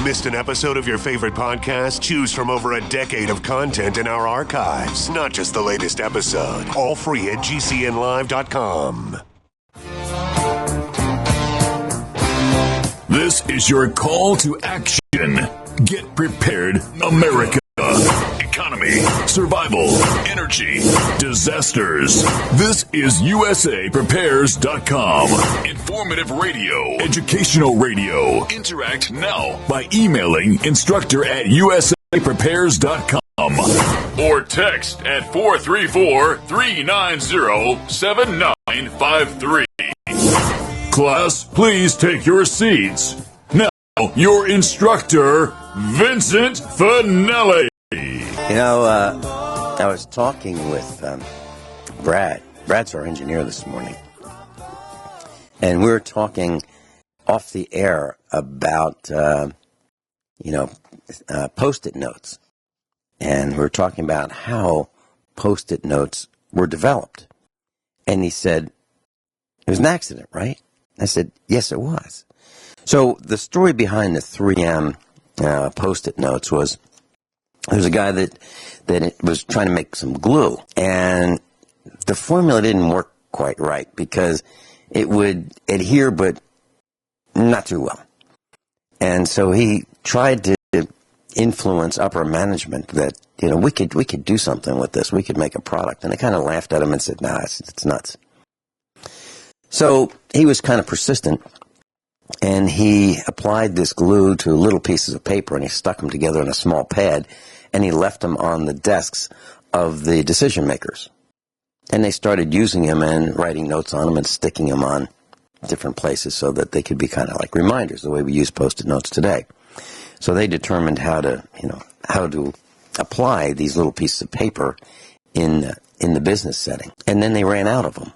Missed an episode of your favorite podcast? Choose from over a decade of content in our archives, not just the latest episode. All free at gcnlive.com. This is your call to action. Get prepared, America. Economy, survival, energy, disasters. This is USAPrepares.com. Informative radio, educational radio. Interact now by emailing instructor@USAPrepares.com or text at 434-390-7953. Class, please take your seats. Now, your instructor, Vincent Finelli. You know, I was talking with Brad. Brad's our engineer this morning. And we were talking off the air about, Post-it notes. And we were talking about how Post-it notes were developed. And he said, it was an accident, right? I said, yes, it was. So the story behind the 3M Post-it notes was, there was a guy that was trying to make some glue, and the formula didn't work quite right because it would adhere, but not too well. And so he tried to influence upper management that, we could do something with this. We could make a product. And they kind of laughed at him and said, nah, it's nuts. So he was kind of persistent, and he applied this glue to little pieces of paper, and he stuck them together in a small pad, and he left them on the desks of the decision makers. And they started using them and writing notes on them and sticking them on different places so that they could be kind of like reminders, the way we use Post-it notes today. So they determined how to apply these little pieces of paper in the business setting. And then they ran out of them,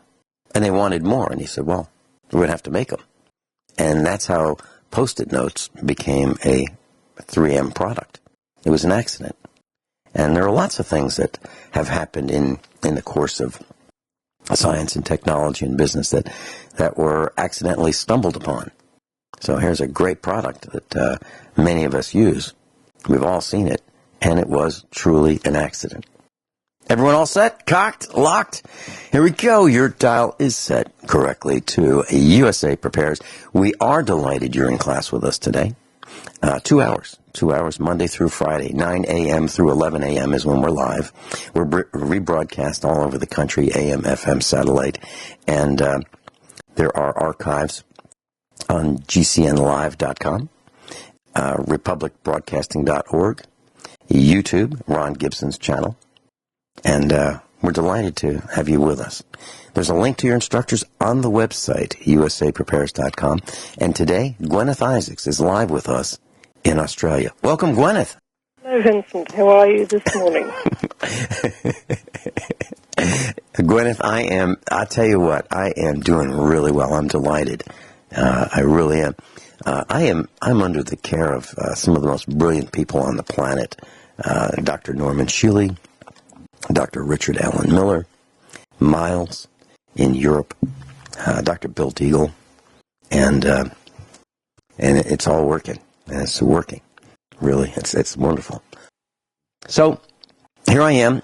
and they wanted more. And he said, well, we're going to have to make them. And that's how Post-it notes became a 3M product. It was an accident. And there are lots of things that have happened in the course of science and technology and business that were accidentally stumbled upon. So here's a great product that many of us use. We've all seen it, and it was truly an accident. Everyone all set? Cocked? Locked? Here we go. Your dial is set correctly to USA Prepares. We are delighted you're in class with us today. 2 hours. 2 hours, Monday through Friday. 9 a.m. through 11 a.m. is when we're live. We're rebroadcast all over the country, AM, FM, satellite. And there are archives on gcnlive.com, republicbroadcasting.org, YouTube, Ron Gibson's channel. And we're delighted to have you with us. There's a link to your instructors on the website, usaprepares.com. And today, Guineith Isaacs is live with us in Australia. Welcome, Guineith. Hello, Vincent. How are you this morning? Guineith, I'll tell you what, I am doing really well. I'm delighted. I really am. I'm under the care of some of the most brilliant people on the planet. Dr. Norman Shealy, Dr. Richard Allen Miller, Miles in Europe, Dr. Bill Deagle, and it's all working. And it's working. Really, it's wonderful. So here I am,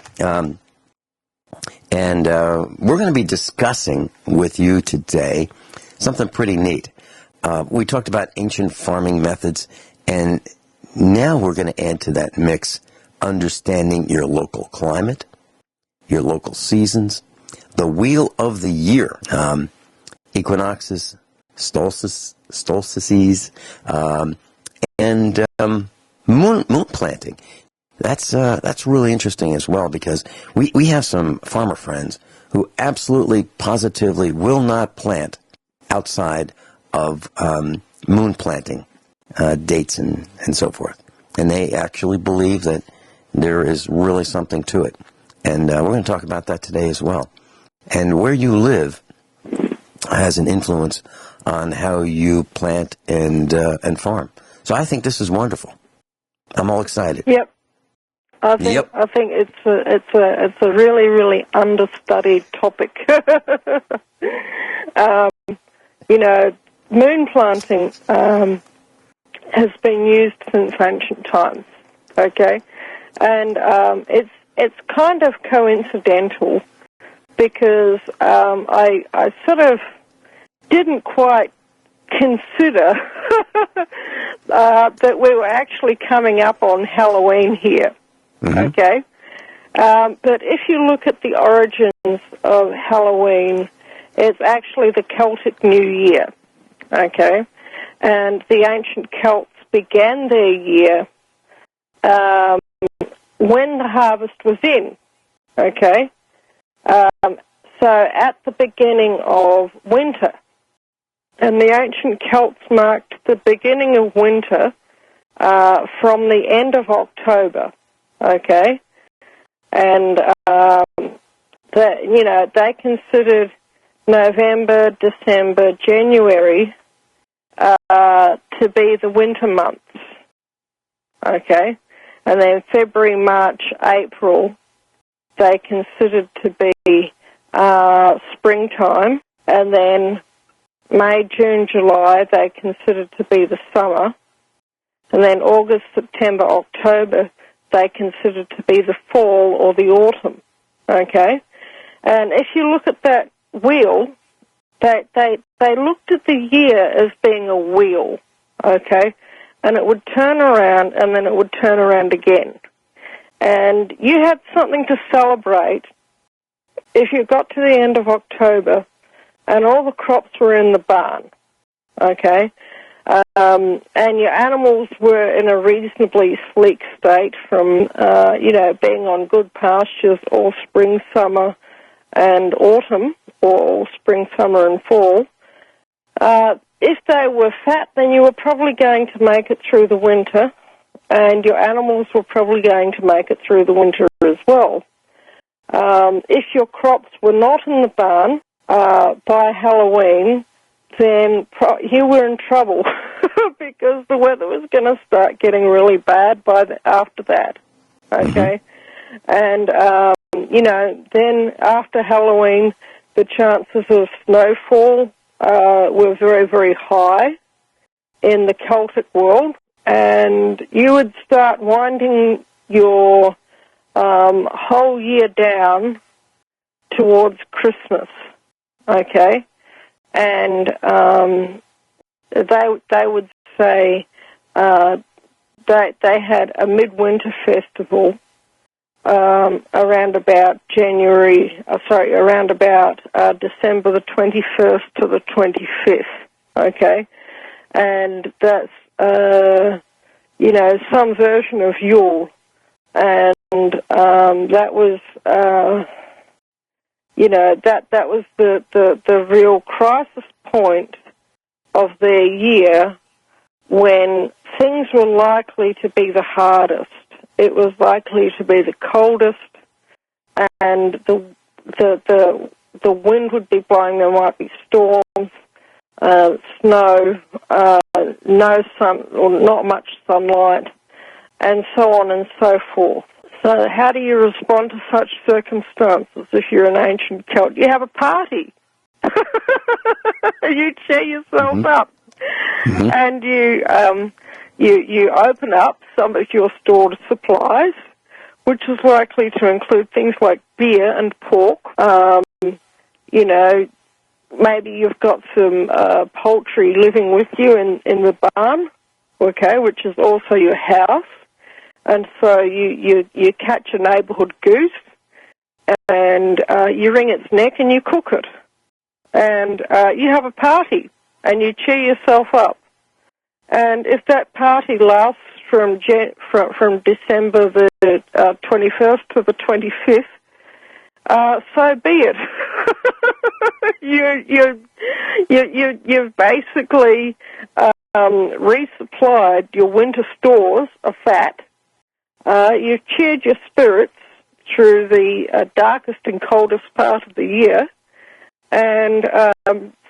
and we're going to be discussing with you today something pretty neat. We talked about ancient farming methods, and now we're going to add to that mix understanding your local climate, your local seasons, the wheel of the year, equinoxes, solstices, and moon planting. That's really interesting as well, because we have some farmer friends who absolutely positively will not plant outside of moon planting dates and so forth. And they actually believe that there is really something to it. And we're going to talk about that today as well. And where you live has an influence on how you plant and farm. So I think this is wonderful. I'm all excited. Yep. I think it's a really, really understudied topic. Moon planting has been used since ancient times, okay? And it's kind of coincidental because I sort of didn't quite consider that we were actually coming up on Halloween here, okay? But if you look at the origins of Halloween, it's actually the Celtic New Year, okay? And the ancient Celts began their year when the harvest was in, okay? So at the beginning of winter. And the ancient Celts marked the beginning of winter from the end of October, okay? And, they considered November, December, January to be the winter months, okay? And then February, March, April, they considered to be springtime. And then May, June, July, they considered to be the summer. And then August, September, October, they considered to be the fall or the autumn, okay? And if you look at that wheel, they looked at the year as being a wheel, okay? And it would turn around, and then it would turn around again. And you had something to celebrate if you got to the end of October and all the crops were in the barn, okay? And your animals were in a reasonably sleek state from, being on good pastures all spring, summer, and autumn, or all spring, summer, and fall. If they were fat, then you were probably going to make it through the winter, and your animals were probably going to make it through the winter as well. If your crops were not in the barn by Halloween, then you were in trouble because the weather was going to start getting really bad after that, okay? And, then after Halloween, the chances of snowfall were very, very high in the Celtic world, and you would start winding your whole year down towards Christmas, okay? And they would say they had a midwinter festival around about December the 21st to the 25th, okay? And that's, some version of Yule. And that was, that was the real crisis point of their year when things were likely to be the hardest. It was likely to be the coldest, and the wind would be blowing. There might be storms, snow, no sun, or not much sunlight, and so on and so forth. So how do you respond to such circumstances if you're an ancient Celt? You have a party. You cheer yourself up, and you open up some of your stored supplies, which is likely to include things like beer and pork. Maybe you've got some poultry living with you in the barn, okay, which is also your house. And so you catch a neighbourhood goose, and you wring its neck and you cook it. And you have a party, and you cheer yourself up. And if that party lasts from December the 21st to the 25th, so be it. You've basically resupplied your winter stores of fat. You've cheered your spirits through the darkest and coldest part of the year, and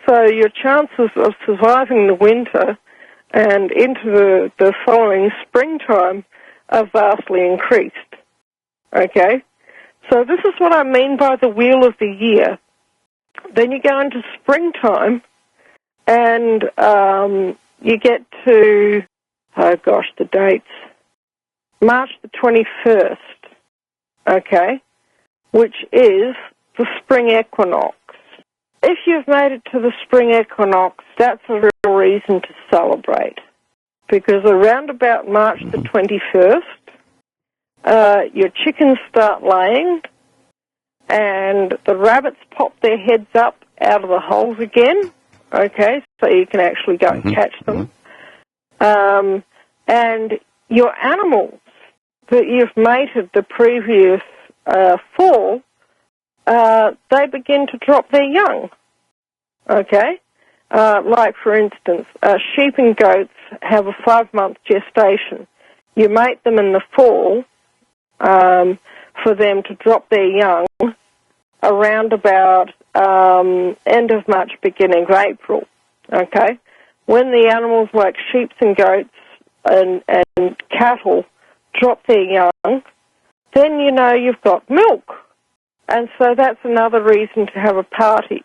so your chances of surviving the winter and into the following springtime are vastly increased. Okay? So this is what I mean by the wheel of the year. Then you go into springtime, and you get to oh gosh, the dates. March the 21st, okay, which is the spring equinox. If you've made it to the spring equinox, that's a real reason to celebrate. Because around about March the 21st, your chickens start laying, and the rabbits pop their heads up out of the holes again, okay, so you can actually go and catch them. And your animals that you've mated the previous fall, they begin to drop their young, okay? Like, for instance, sheep and goats have a 5-month gestation. You mate them in the fall for them to drop their young around about end of March, beginning of April, okay? When the animals like sheep and goats and cattle drop their young, then you know you've got milk. And so that's another reason to have a party.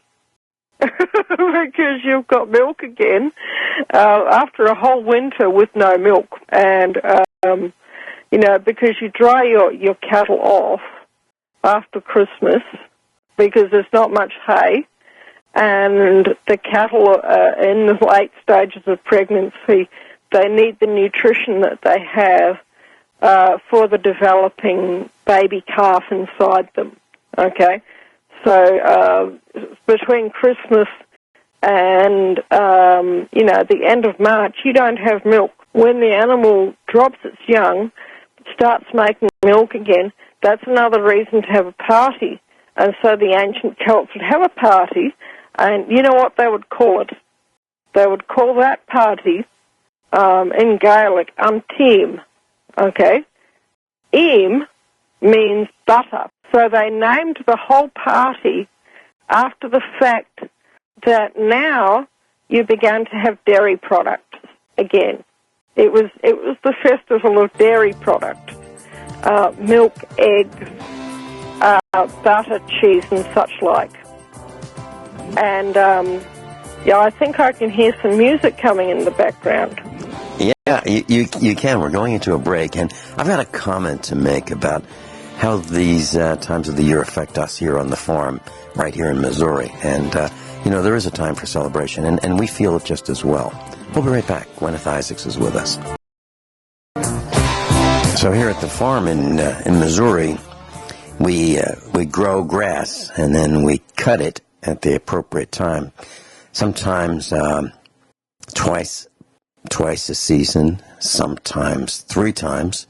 Because you've got milk again after a whole winter with no milk. And, you know, because you dry your cattle off after Christmas because there's not much hay, and the cattle in the late stages of pregnancy, they need the nutrition that they have for the developing baby calf inside them, okay? So between Christmas and, you know, the end of March, you don't have milk. When the animal drops its young, starts making milk again, that's another reason to have a party. And so the ancient Celts would have a party, and you know what they would call it? They would call that party, in Gaelic, Team, okay? Eam means butter. So they named the whole party after the fact that now you began to have dairy products again. It was the festival of dairy products, milk, eggs, butter, cheese, and such like. And yeah, I think I can hear some music coming in the background. Yeah, you can. We're going into a break, and I've got a comment to make about how these times of the year affect us here on the farm, right here in Missouri. And, you know, there is a time for celebration, and we feel it just as well. We'll be right back. Guineith Isaacs is with us. So here at the farm in Missouri, we grow grass, and then we cut it at the appropriate time. Sometimes twice a season, sometimes 3 times.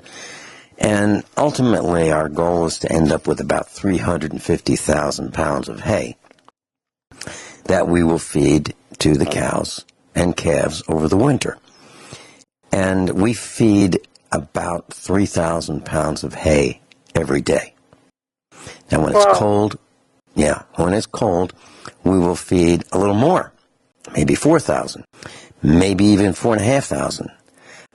And ultimately, our goal is to end up with about 350,000 pounds of hay that we will feed to the cows and calves over the winter. And we feed about 3,000 pounds of hay every day. Now, when it's cold, when it's cold, we will feed a little more, maybe 4,000, maybe even 4,500.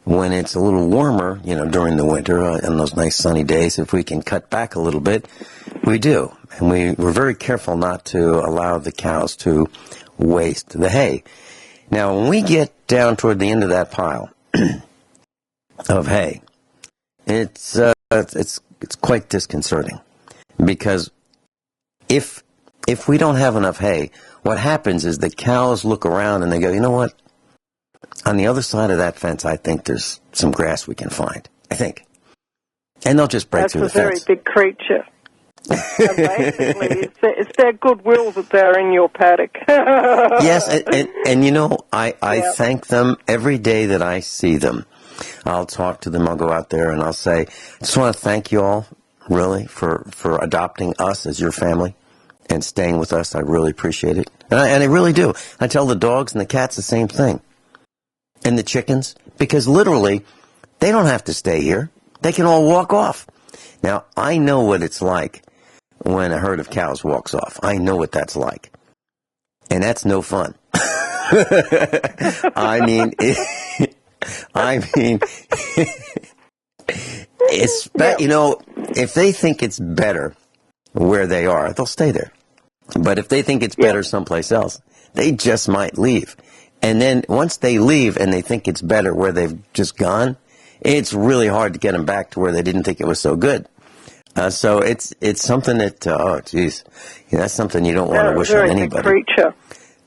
When it's a little warmer, you know, during the winter, on those nice sunny days, if we can cut back a little bit, we do. And we're very careful not to allow the cows to waste the hay. Now, when we get down toward the end of that pile of hay, it's quite disconcerting. Because if we don't have enough hay, what happens is the cows look around and they go, you know what? On the other side of that fence, I think there's some grass we can find. I think. And they'll just break through the fence. That's a very big creature. Basically, it's their goodwill that they're in your paddock. Yes, and you know, I thank them every day that I see them. I'll talk to them, I'll go out there and I'll say, I just want to thank you all, really, for adopting us as your family and staying with us. I really appreciate it. And I really do. I tell the dogs and the cats the same thing. And the chickens, because literally, they don't have to stay here. They can all walk off. Now, I know what it's like when a herd of cows walks off. I know what that's like. And that's no fun. I mean, it's, you know, if they think it's better where they are, they'll stay there. But if they think it's better someplace else, they just might leave. And then once they leave and they think it's better where they've just gone, it's really hard to get them back to where they didn't think it was so good. So it's something that, oh, geez, that's something you don't want to wish on anybody. Creature.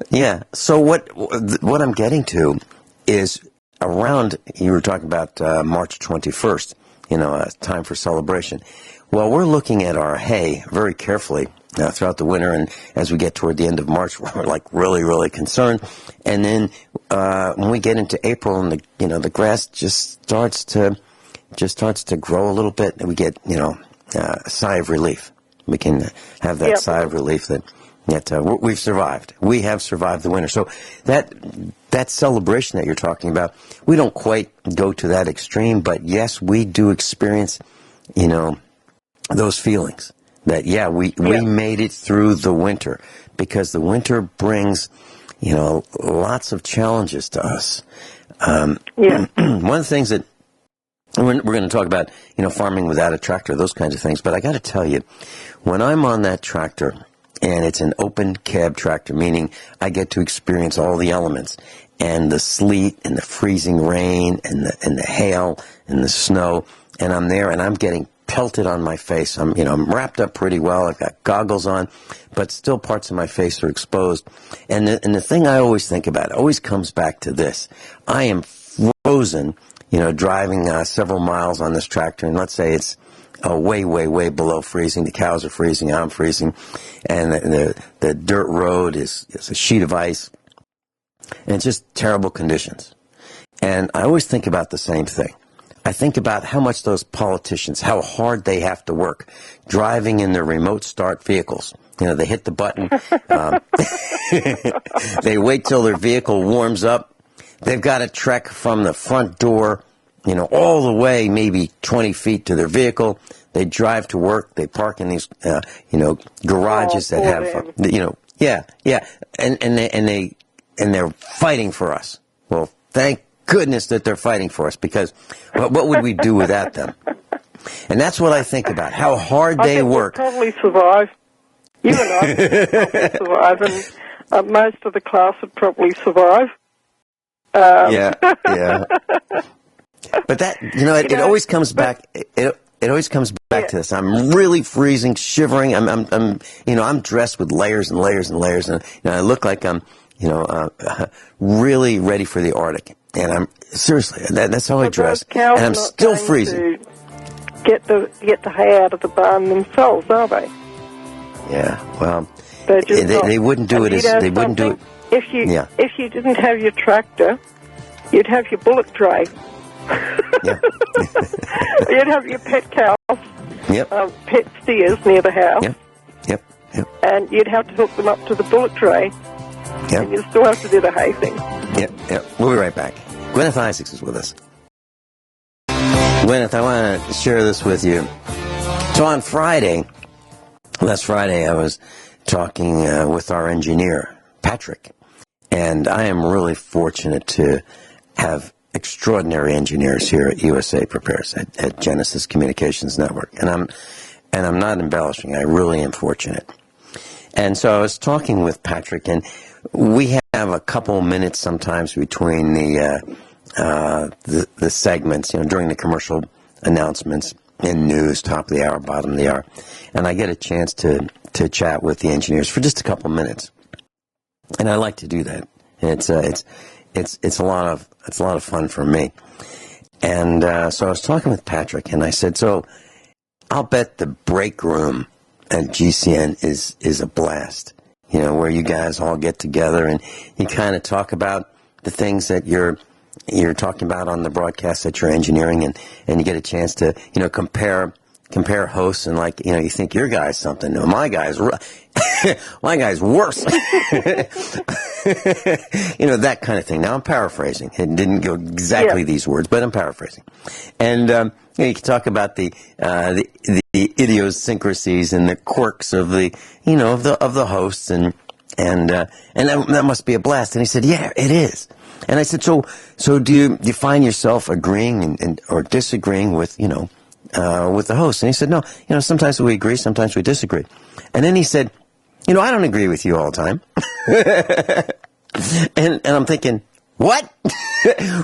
Yeah. So what I'm getting to is around, you were talking about March 21st, time for celebration. Well, we're looking at our hay very carefully throughout the winter, and as we get toward the end of March, we're like really, really concerned. And then when we get into April, and the grass just starts to grow a little bit, and we get a sigh of relief. We can have that sigh of relief that we've survived. We have survived the winter. So that celebration that you're talking about, we don't quite go to that extreme, but yes, we do experience, those feelings that, we made it through the winter, because the winter brings, lots of challenges to us. One of the things that we're going to talk about, farming without a tractor, those kinds of things. But I got to tell you, when I'm on that tractor, and it's an open cab tractor, meaning I get to experience all the elements, and the sleet, and the freezing rain, and the hail, and the snow, and I'm there, and I'm getting pelted on my face. I'm wrapped up pretty well. I've got goggles on, but still parts of my face are exposed. And the thing I always think about, always comes back to this: I am frozen. Driving several miles on this tractor, and let's say it's way, way, way below freezing. The cows are freezing, I'm freezing, and the dirt road is a sheet of ice, and it's just terrible conditions. And I always think about the same thing. I think about how much those politicians, how hard they have to work, driving in their remote start vehicles. They hit the button, they wait till their vehicle warms up. They've got to trek from the front door, all the way maybe 20 feet to their vehicle. They drive to work. They park in these, garages that have, and they're fighting for us. Well, thank goodness that they're fighting for us, because what would we do without them? And that's what I think about, how hard they work. I think we'd probably survive. You and I would probably survive, and most of the class would probably survive. Yeah. But that, it always comes back. It always comes back to this. I'm really freezing, shivering. I'm dressed with layers and layers and layers, and I look like I'm, really ready for the Arctic. And I'm seriously, that's how I dress, and I'm still freezing. Get the hay out of the barn themselves, are they? Yeah. Well, they wouldn't do it. They wouldn't do it. If you didn't have your tractor, you'd have your bullock dray. Yeah. You'd have your pet cows, yep. Pet steers near the house. Yep. And you'd have to hook them up to the bullock dray. Yep. And you'd still have to do the hay thing. Yep. We'll be right back. Guineith Isaacs is with us. Guineith, I want to share this with you. So on last Friday, I was talking with our engineer, Patrick, and I am really fortunate to have extraordinary engineers here at USA Prepares, at Genesis Communications Network, and I'm not embellishing. I really am fortunate. And so I was talking with Patrick, and we have a couple minutes sometimes between the segments, during the commercial announcements in news, top of the hour, bottom of the hour, and I get a chance to chat with the engineers for just a couple minutes, and I like to do that. It's a lot of fun for me, and so I was talking with Patrick, and I said, so I'll bet the break room at GCN is a blast, where you guys all get together and you kind of talk about the things that you're talking about on the broadcast that you're engineering, and you get a chance to compare hosts, and you think your guy's something. No, my guy's worse. That kind of thing. Now I'm paraphrasing. It didn't go exactly these words, but I'm paraphrasing. And you can talk about the idiosyncrasies and the quirks of the of the hosts, and that must be a blast. And he said, yeah, it is. And I said, so do you find yourself agreeing or disagreeing with with the host? And he said, no, sometimes we agree, sometimes we disagree. And then he said, I don't agree with you all the time. and I'm thinking, What?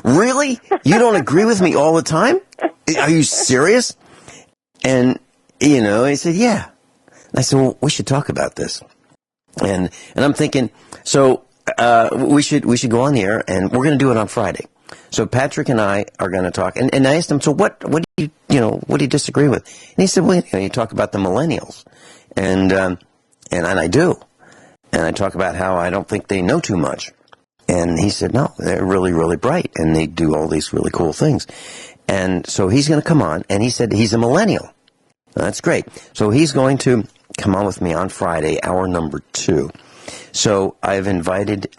Really? You don't agree with me all the time? Are you serious? And, you know, he said, yeah. I said, well, we should talk about this. And I'm thinking, so we should go on the air, and we're going to do it on Friday. So Patrick and I are going to talk. And I asked him, so what do you disagree with? And he said, well, you talk about the millennials. And I do. And I talk about how I don't think they know too much. And he said, no, they're really, really bright, and they do all these really cool things. And so he's going to come on, and he said he's a millennial. That's great. So he's going to come on with me on Friday, hour number 2. So I've invited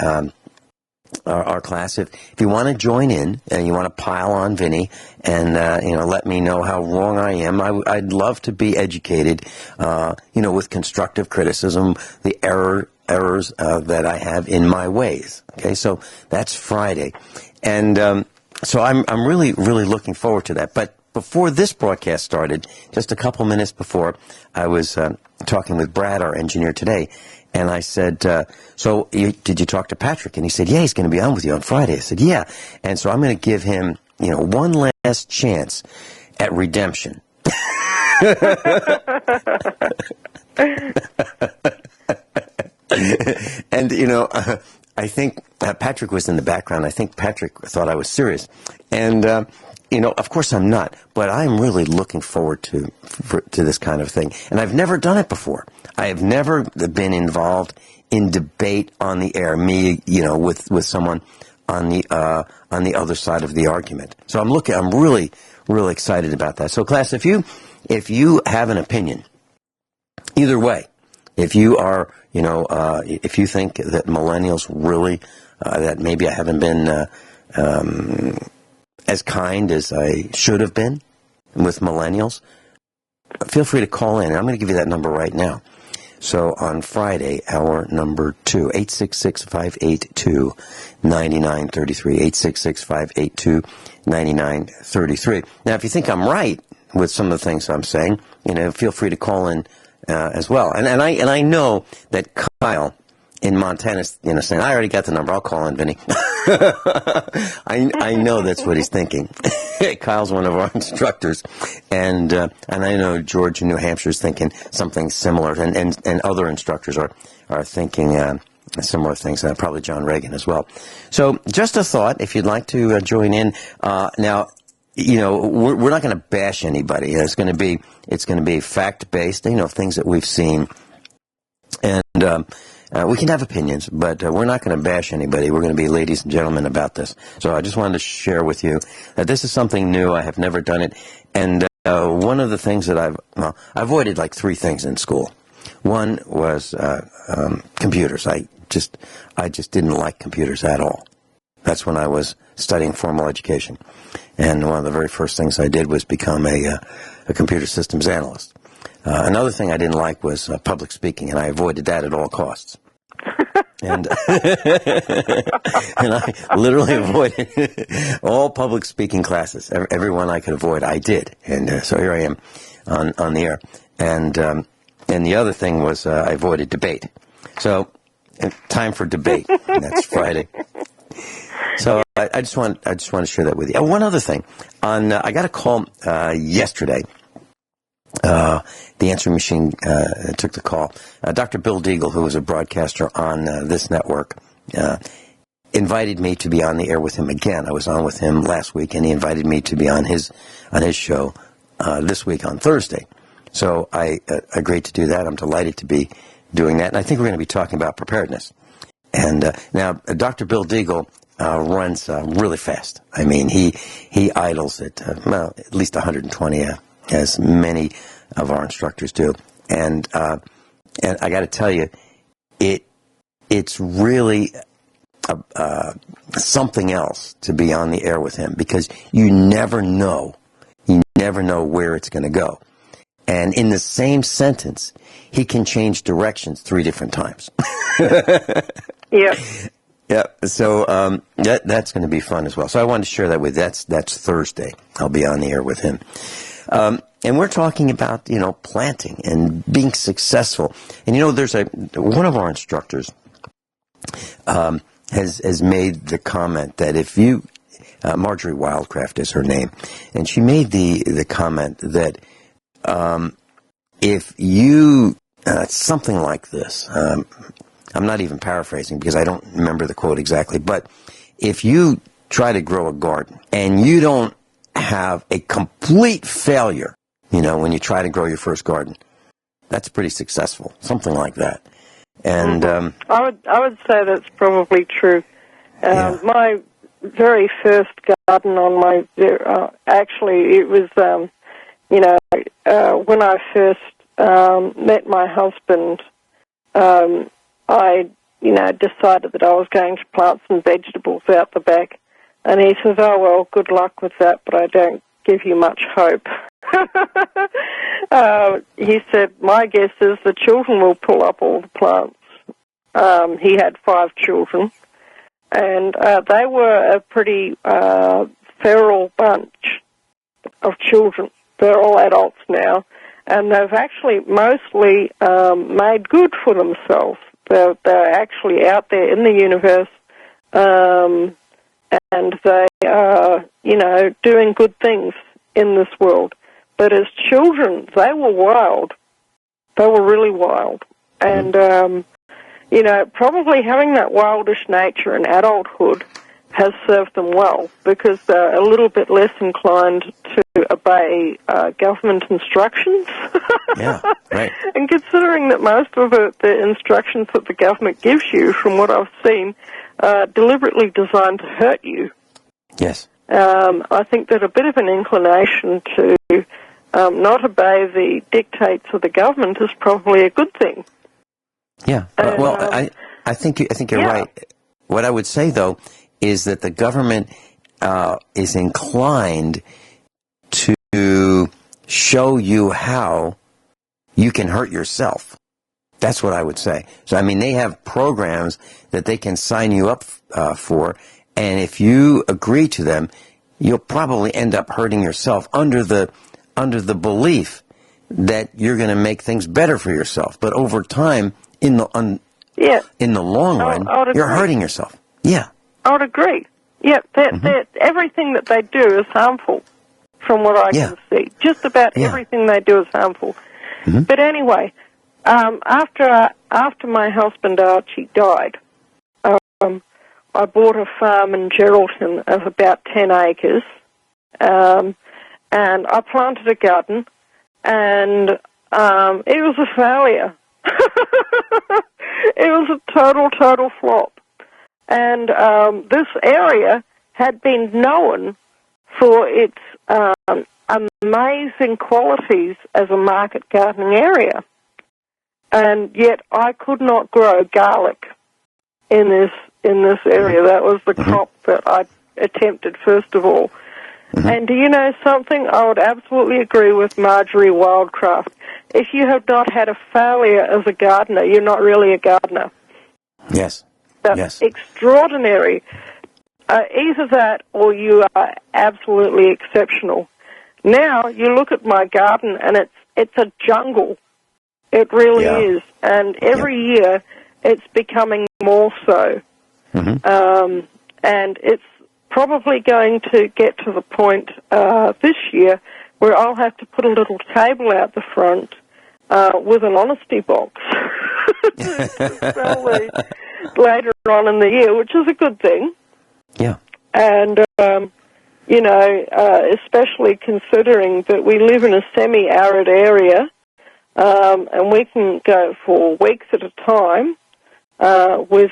our class. If you want to join in and you want to pile on Vinny and let me know how wrong I am, I'd love to be educated, with constructive criticism, the errors that I have in my ways. Okay, so that's Friday, and so I'm really, really looking forward to that. But before this broadcast started, just a couple minutes before, I was talking with Brad, our engineer, today, and I said, so did you talk to Patrick? And he said, yeah, he's going to be on with you on Friday. I said, yeah. And so I'm going to give him, one last chance at redemption. And, I think Patrick was in the background. I think Patrick thought I was serious. And, of course I'm not, but I'm really looking forward to this kind of thing. And I've never done it before. I have never been involved in debate on the air, with someone on the other side of the argument. So I'm really, really excited about that. So class, if you have an opinion, either way, if you are, if you think that millennials really, that maybe I haven't been as kind as I should have been with millennials, feel free to call in. I'm going to give you that number right now. So on Friday, hour number 2, 866-582-9933, 866-582-9933. Now, if you think I'm right with some of the things I'm saying, feel free to call in as well. And I know that Kyle in Montana, saying, I already got the number. I'll call in, Vinny. I know that's what he's thinking. Kyle's one of our instructors, and I know George in New Hampshire is thinking something similar, and other instructors are thinking similar things, and probably John Reagan as well. So just a thought, if you'd like to join in. Now, we're not going to bash anybody. It's going to be fact-based, things that we've seen, and we can have opinions, but we're not going to bash anybody. We're going to be ladies and gentlemen about this. So I just wanted to share with you that this is something new. I have never done it. And one of the things that I avoided like 3 things in school. One was computers. I just didn't like computers at all. That's when I was studying formal education. And one of the very first things I did was become a computer systems analyst. Another thing I didn't like was public speaking, and I avoided that at all costs. And and I literally avoided all public speaking classes. Every one I could avoid, I did. And so here I am on the air. And the other thing was I avoided debate. So time for debate. And that's Friday. So I just want to share that with you. One other thing. I got a call yesterday. The answering machine took the call. Dr. Bill Deagle, who was a broadcaster on this network, invited me to be on the air with him again. I was on with him last week, and he invited me to be on his show this week on Thursday. So I agreed to do that. I'm delighted to be doing that, and I think we're going to be talking about preparedness. And now, Dr. Bill Deagle runs really fast. I mean, he idles at at least 120, as many of our instructors do. And I got to tell you, it's really something else to be on the air with him, because you never know where it's going to go. And in the same sentence, he can change directions 3 different times. Yeah. Yeah. So that's going to be fun as well. So I wanted to share that with you. That's Thursday. I'll be on the air with him. And we're talking about, planting and being successful. And, there's one of our instructors, has made the comment that if you, Marjorie Wildcraft is her name, and she made the comment that if you, something like this, I'm not even paraphrasing because I don't remember the quote exactly, but if you try to grow a garden and you don't have a complete failure, when you try to grow your first garden, that's pretty successful, something like that. And I would say that's probably true. My very first garden on my actually it was when I first met my husband, I decided that I was going to plant some vegetables out the back, and he says, "Oh well, good luck with that, but I don't give you much hope." He said, "My guess is the children will pull up all the plants." He had 5 children, and they were a pretty feral bunch of children. They're all adults now, and they've actually mostly made good for themselves. They're actually out there in the universe, and they are, doing good things in this world. But as children, they were wild. They were really wild. And, probably having that wildish nature in adulthood has served them well because they're a little bit less inclined to obey government instructions. Yeah, right. And considering that most of the instructions that the government gives you, from what I've seen, are deliberately designed to hurt you. Yes. I think that a bit of an inclination to not obey the dictates of the government is probably a good thing. Yeah. I think you're right. What I would say, though, is that the government is inclined to show you how you can hurt yourself. That's what I would say. So, they have programs that they can sign you up for, and if you agree to them, you'll probably end up hurting yourself under the belief that you're going to make things better for yourself. But over time, in the long run, you're hurting yourself. Yeah. I would agree. Yeah, everything that they do is harmful, from what I can see. Just about everything they do is harmful. Mm-hmm. But anyway, after my husband Archie died, I bought a farm in Geraldton of about 10 acres, and I planted a garden, and it was a failure. It was a total flop. And this area had been known for its amazing qualities as a market gardening area. And yet I could not grow garlic in this area. That was the crop that I attempted first of all. Mm-hmm. And do you know something? I would absolutely agree with Marjorie Wildcraft. If you have not had a failure as a gardener, you're not really a gardener. Yes. That's extraordinary. Either that or you are absolutely exceptional. Now you look at my garden and it's a jungle. It really is. And every year it's becoming more so. Mm-hmm. And it's probably going to get to the point this year where I'll have to put a little table out the front with an honesty box to sell these later on in the year, which is a good thing. Yeah. And, especially considering that we live in a semi-arid area, and we can go for weeks at a time with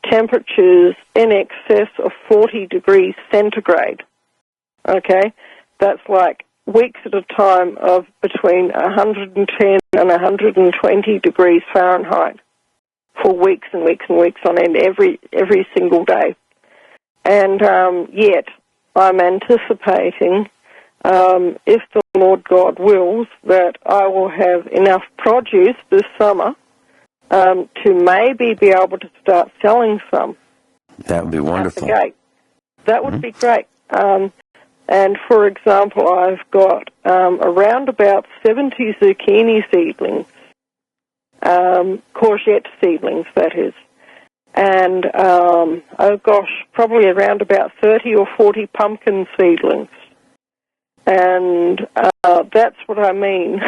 temperatures in excess of 40 degrees centigrade. Okay? That's like weeks at a time of between 110 and 120 degrees Fahrenheit for weeks and weeks and weeks on end, every single day. And yet I'm anticipating, if the Lord God wills, that I will have enough produce this summer to maybe be able to start selling some. That would be wonderful. At the gate. That would be great. And, for example, I've got around about 70 zucchini seedlings, courgette seedlings, that is. and, probably around about 30 or 40 pumpkin seedlings. And that's what I mean.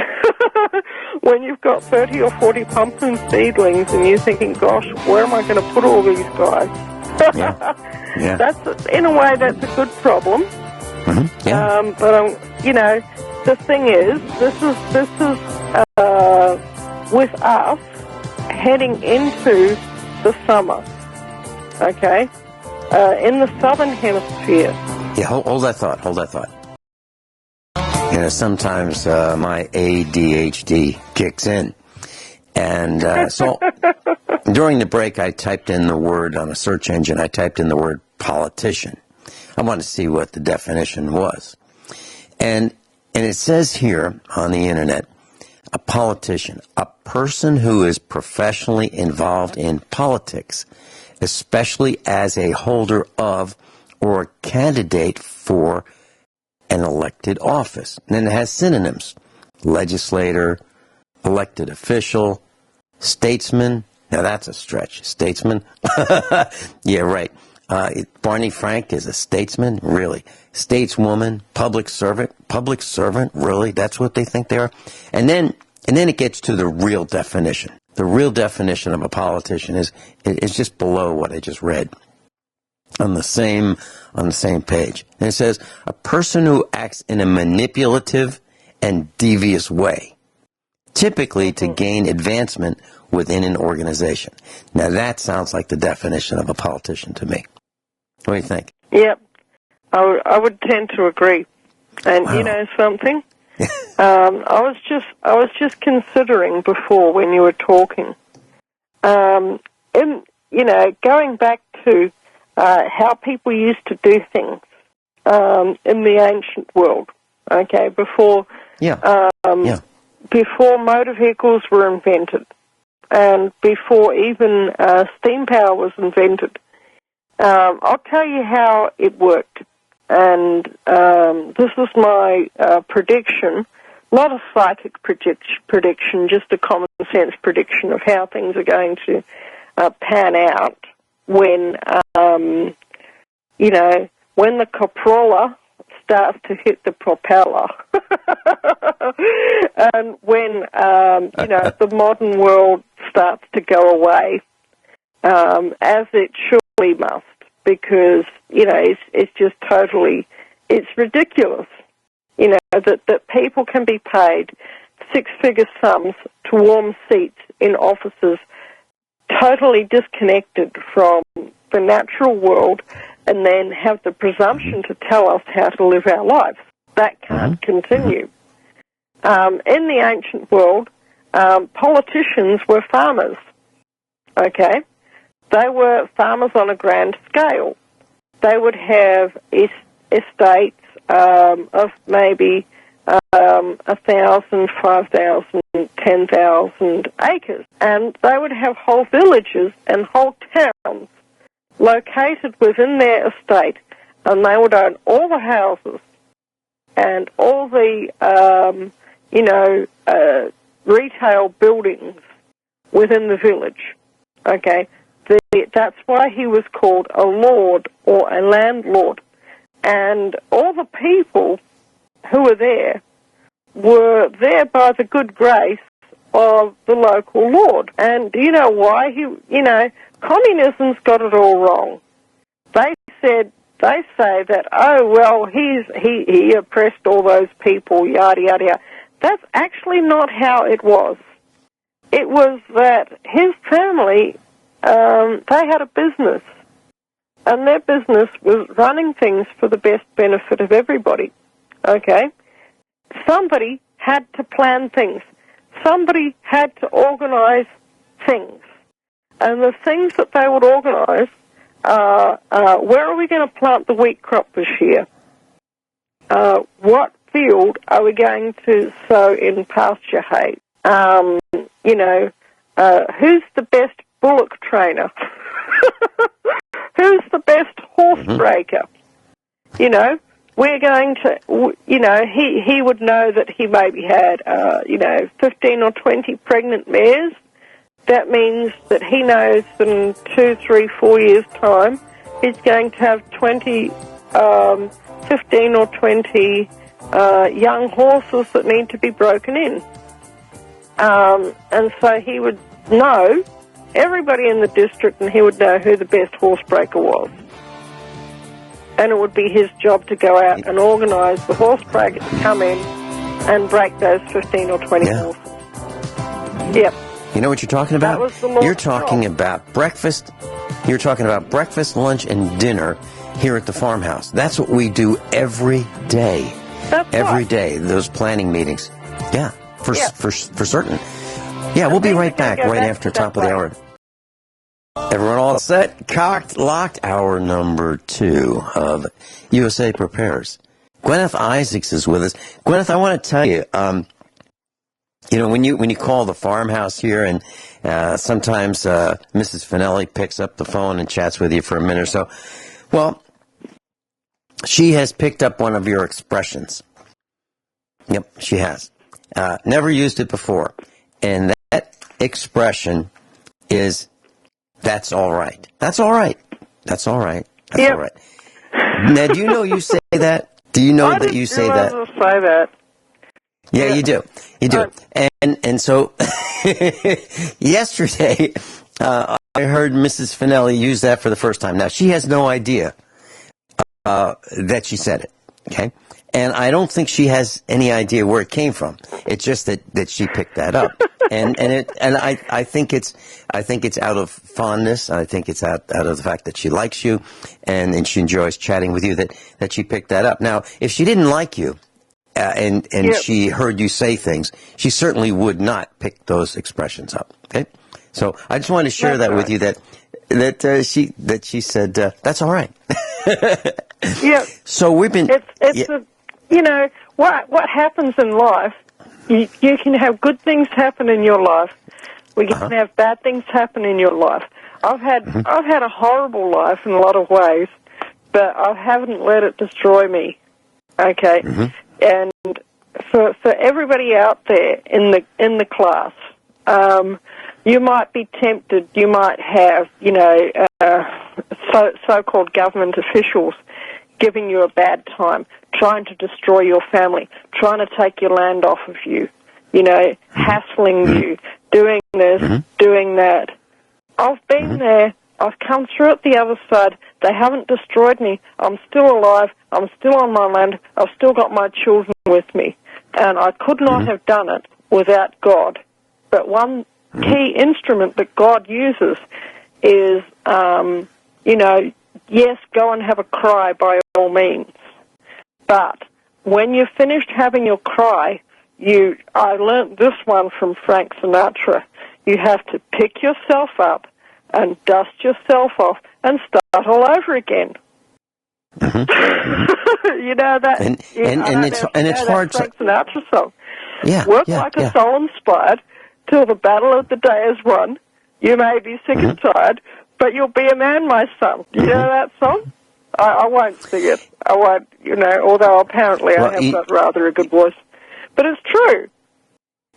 When you've got 30 or 40 pumpkin seedlings and you're thinking, gosh, where am I going to put all these guys? Yeah. That's, in a way, that's a good problem. Mm-hmm. Yeah. But, the thing is, this is with us heading into the summer, okay? In the southern hemisphere. Yeah, hold that thought. Sometimes my ADHD kicks in. And so during the break, I typed in the word on a search engine, I typed in the word politician. I wanted to see what the definition was. And it says here on the internet, a politician, a person who is professionally involved in politics, especially as a holder of or a candidate for an elected office. And then it has synonyms: legislator, elected official, statesman. Now that's a stretch. Statesman? Yeah, right. Barney Frank is a statesman? Really? Stateswoman, public servant? Public servant? Really? That's what they think they are? And then it gets to the real definition. The real definition of a politician is just below what I just read on the same page. And it says, a person who acts in a manipulative and devious way, typically to gain advancement within an organization. Now that sounds like the definition of a politician to me. What do you think? Yep, I would tend to agree. And wow. You know something? I was just considering before when you were talking, going back to how people used to do things in the ancient world. Okay, before motor vehicles were invented, and before even steam power was invented. I'll tell you how it worked. And this is my prediction, not a psychic prediction, just a common sense prediction of how things are going to pan out when, when the Corolla starts to hit the propeller. And when, the modern world starts to go away, as it surely must. Because, it's just totally, it's ridiculous, that people can be paid six-figure sums to warm seats in offices totally disconnected from the natural world and then have the presumption to tell us how to live our lives. That can't continue. In the ancient world, politicians were farmers, okay? They were farmers on a grand scale. They would have estates of maybe 1,000, 5,000, 10,000 acres. And they would have whole villages and whole towns located within their estate. And they would own all the houses and all the, retail buildings within the village. Okay? That's why he was called a lord or a landlord. And all the people who were there by the good grace of the local lord. And do you know why? Communism's got it all wrong. They say that, he oppressed all those people, yada, yada, yada. That's actually not how it was. It was that his family, they had a business, and their business was running things for the best benefit of everybody, okay? Somebody had to plan things. Somebody had to organize things. And the things that they would organize are, where are we going to plant the wheat crop this year? What field are we going to sow in pasture hay? Who's the best bullock trainer? Who's the best horse breaker? We're going to, he would know that he maybe had, 15 or 20 pregnant mares that means that he knows that in 2, 3, 4 years' time, he's going to have 15 or 20 young horses that need to be broken in. And so he would know everybody in the district, and he would know who the best horse breaker was. And it would be his job to go out and organise the horse breakers to come in and break those 15 or 20 horses. Yep. You know what you're talking about? That was the Lord's You're talking job. about breakfast. You're talking about breakfast, lunch, and dinner here at the farmhouse. That's what we do every day. That's every right. day, those planning meetings. Yeah, for certain. Yeah, we'll be right back, right after top of the hour. Everyone all set? Cocked, locked. Hour number 2 of USA Prepares. Guineith Isaacs is with us. Guineith, I want to tell you, you know, when you call the farmhouse here, and sometimes Mrs. Finelli picks up the phone and chats with you for a minute or so. Well, she has picked up one of your expressions. Yep, she has. Never used it before. And that expression is, that's all right. That's all right. That's all right. That's all right. Now, do you know you say that? Do you know that you say that? I didn't say that. Yeah, you do. You do. And so yesterday, I heard Mrs. Finelli use that for the first time. Now, she has no idea that she said it, okay? And I don't think she has any idea where it came from. It's just that she picked that up. And I think it's out of fondness. I think it's out of the fact that she likes you and she enjoys chatting with you that she picked that up. Now, if she didn't like you, and she heard you say things, she certainly would not pick those expressions up. Okay, so I just wanted to share that with you that she said that's all right. Yeah. So we've been. You know what happens in life. You can have good things happen in your life. We can have bad things happen in your life. I've had a horrible life in a lot of ways, but I haven't let it destroy me. Okay. And for everybody out there in the class, you might be tempted. You might have, you know, so-called government officials giving you a bad time, trying to destroy your family, trying to take your land off of you, you know, hassling you, doing this, doing that. I've been there. I've come through it the other side. They haven't destroyed me. I'm still alive. I'm still on my land. I've still got my children with me. And I could not have done it without God. But one key instrument that God uses is, you know, yes, go and have a cry by all means. But when you're finished having your cry, I learnt this one from Frank Sinatra. You have to pick yourself up and dust yourself off and start all over again. You know that, and it's hard to. Frank Sinatra song. Work like a soul inspired till the battle of the day is won. You may be sick and tired, but you'll be a man, my son. Do you know that song? I won't sing it. I won't, you know. Although apparently I have got rather a good voice, but it's true.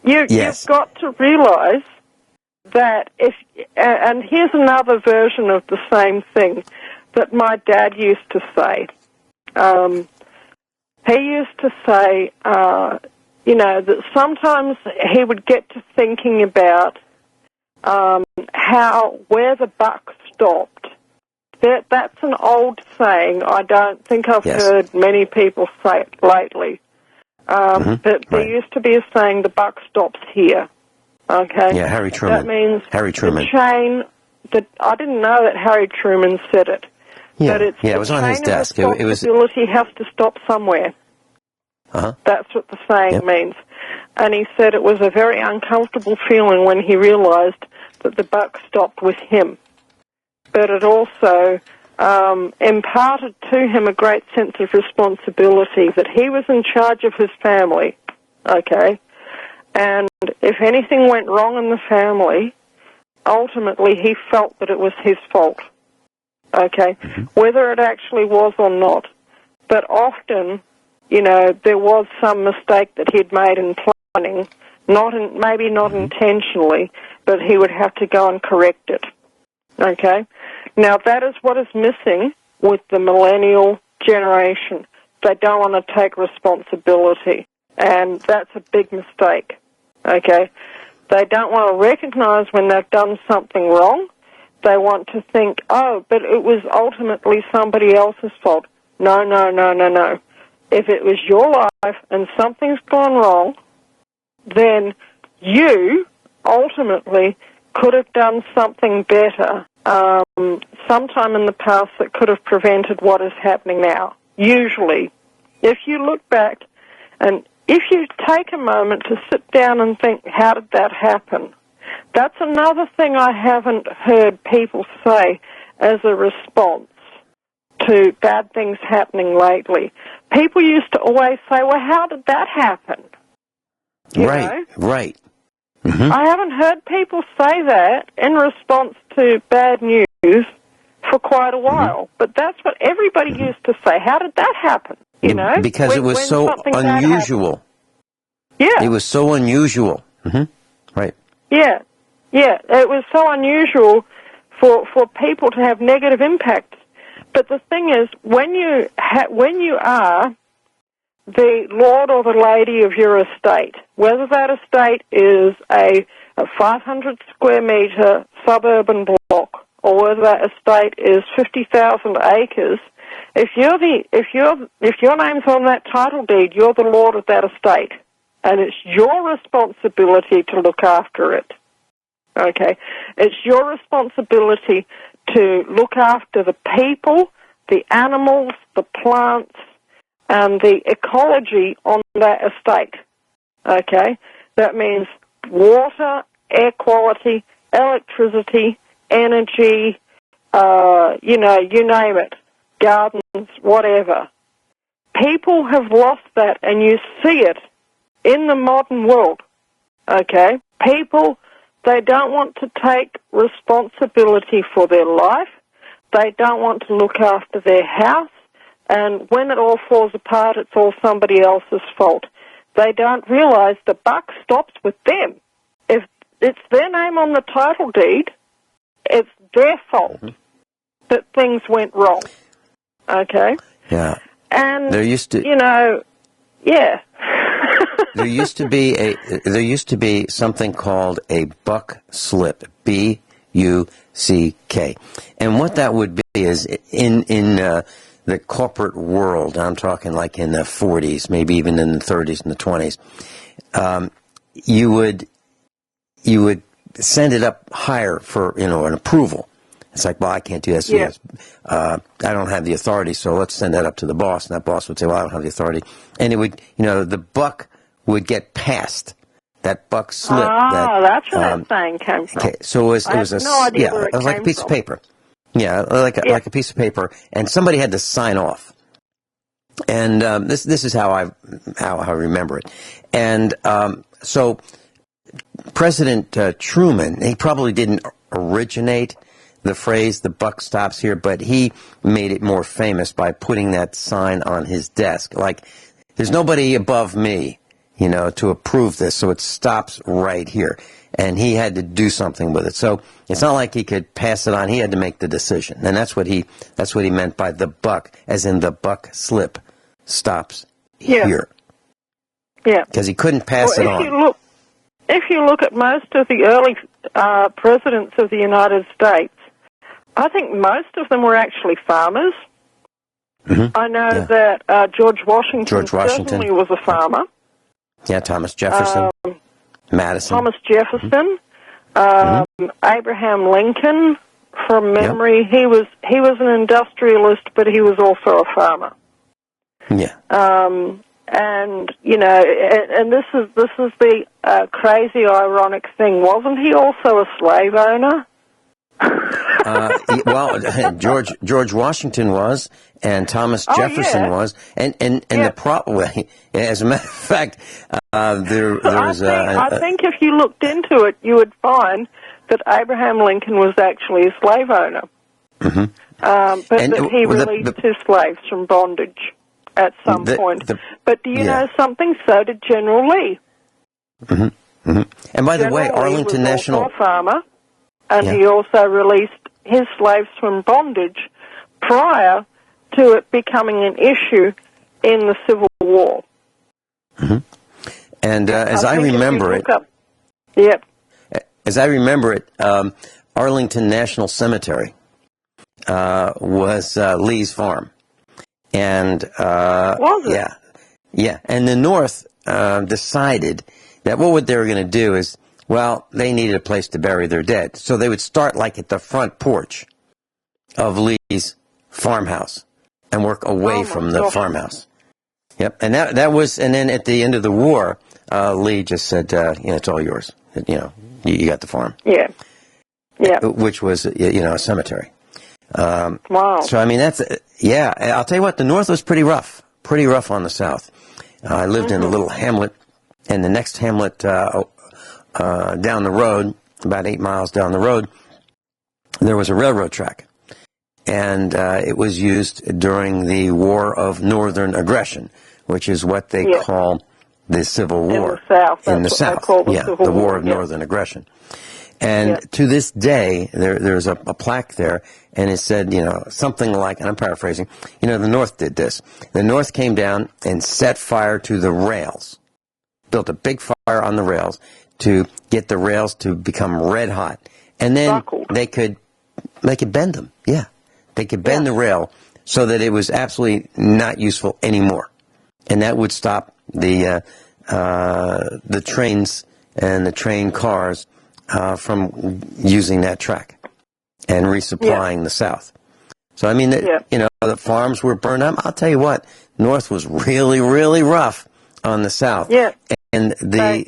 You've got to realise that and here's another version of the same thing that my dad used to say. He used to say, you know, that sometimes he would get to thinking about where the buck stopped. That's an old saying. I don't think I've heard many people say it lately. But there used to be a saying, the buck stops here. Okay. Yeah, Harry Truman. That means Harry Truman. The chain. I didn't know that Harry Truman said it. Yeah, but it was on his desk. It was. Responsibility has to stop somewhere. That's what the saying means. And he said it was a very uncomfortable feeling when he realised that the buck stopped with him. But it also imparted to him a great sense of responsibility that he was in charge of his family. Okay. And if anything went wrong in the family, ultimately he felt that it was his fault, okay, whether it actually was or not. But often, you know, there was some mistake that he'd made in planning, maybe not intentionally, but he would have to go and correct it. Okay? Now, that is what is missing with the millennial generation. They don't want to take responsibility, and that's a big mistake. Okay? They don't want to recognize when they've done something wrong. They want to think, oh, but it was ultimately somebody else's fault. No, no, no, no, no. If it was your life and something's gone wrong, then you ultimately could have done something better sometime in the past that could have prevented what is happening now. Usually, if you look back and if you take a moment to sit down and think, how did that happen? That's another thing I haven't heard people say as a response to bad things happening lately. People used to always say, well, how did that happen? You know? Right. Mm-hmm. I haven't heard people say that in response to bad news for quite a while. But that's what everybody used to say. How did that happen? You know? Because it was so unusual. Yeah. It was so unusual. Mm-hmm. Right. Yeah. Yeah. It was so unusual for people to have negative impacts. But the thing is, when you are the lord or the lady of your estate, whether that estate is a 500 square metre suburban block or whether that estate is 50,000 acres, if your name's on that title deed, you're the lord of that estate, and it's your responsibility to look after it. Okay, it's your responsibility to look after the people, the animals, the plants, and the ecology on that estate. Okay? That means water, air quality, electricity, energy, you name it, gardens, whatever. People have lost that, and you see it in the modern world. Okay? People, they don't want to take responsibility for their life. They don't want to look after their house. And when it all falls apart, it's all somebody else's fault. They don't realize the buck stops with them. If it's their name on the title deed, it's their fault that things went wrong. Okay? Yeah. And, there used to, yeah. there used to be something called a buck slip, B-U-C-K. And what that would be is in the corporate world, I'm talking like in the 40s, maybe even in the 30s and the 20s, you would send it up higher for, an approval. It's like, well, I can't do this. Yeah. I don't have the authority, so let's send that up to the boss. And that boss would say, well, I don't have the authority. And it would, the buck would get passed. That buck slip. That's where that saying came from. Okay, so it was like a piece of paper. Yeah, like a piece of paper, and somebody had to sign off. And this is how I remember it. And so President Truman, he probably didn't originate the phrase "the buck stops here," but he made it more famous by putting that sign on his desk, like "There's nobody above me, to approve this, so it stops right here." And he had to do something with it. So it's not like he could pass it on. He had to make the decision. And that's what he meant by the buck, as in the buck slip stops here. Yeah. Because he couldn't pass it on. If you look at most of the early presidents of the United States, I think most of them were actually farmers. Mm-hmm. I know that George Washington certainly was a farmer. Yeah, Thomas Jefferson. Madison. Thomas Jefferson, Abraham Lincoln, from memory. Yep. He was an industrialist, but he was also a farmer. Yeah. And and this is the crazy, ironic thing. Wasn't he also a slave owner? Well, George Washington was, and Thomas Jefferson was, and the problem. As a matter of fact, there was. I think if you looked into it, you would find that Abraham Lincoln was actually a slave owner, but that he released his slaves from bondage at some point. But do you know something? So did General Lee. Mm-hmm. And by the General way, Lee Arlington was National... also a farmer, and Yeah. he also released his slaves from bondage prior to it becoming an issue in the Civil War. And as I think if you remember it... look up- Yep. As I remember it, Arlington National Cemetery was Lee's farm. And, Was it? yeah. And the North decided that what they were going to do is, well, they needed a place to bury their dead. So they would start like at the front porch of Lee's farmhouse and work away from the farmhouse. Yep. And that was, and then at the end of the war, Lee just said, it's all yours. You got the farm. Yeah. Which was, a cemetery. Wow. So, I mean, I'll tell you what, the North was pretty rough on the South. I lived in a little hamlet, and the next hamlet down the road, about 8 miles down the road, there was a railroad track. And it was used during the War of Northern Aggression, which is what they call the Civil War. In the South. The War of Northern Aggression. And to this day, there's a plaque there, and it said, something like, and I'm paraphrasing, the North did this. The North came down and set fire to the rails, built a big fire on the rails to get the rails to become red hot. And then they could bend them. Yeah. They could bend the rail so that it was absolutely not useful anymore. And that would stop the trains and the train cars from using that track and resupplying the South. So, I mean, the farms were burned up. I'll tell you what, North was really, really rough on the South. Yeah. And the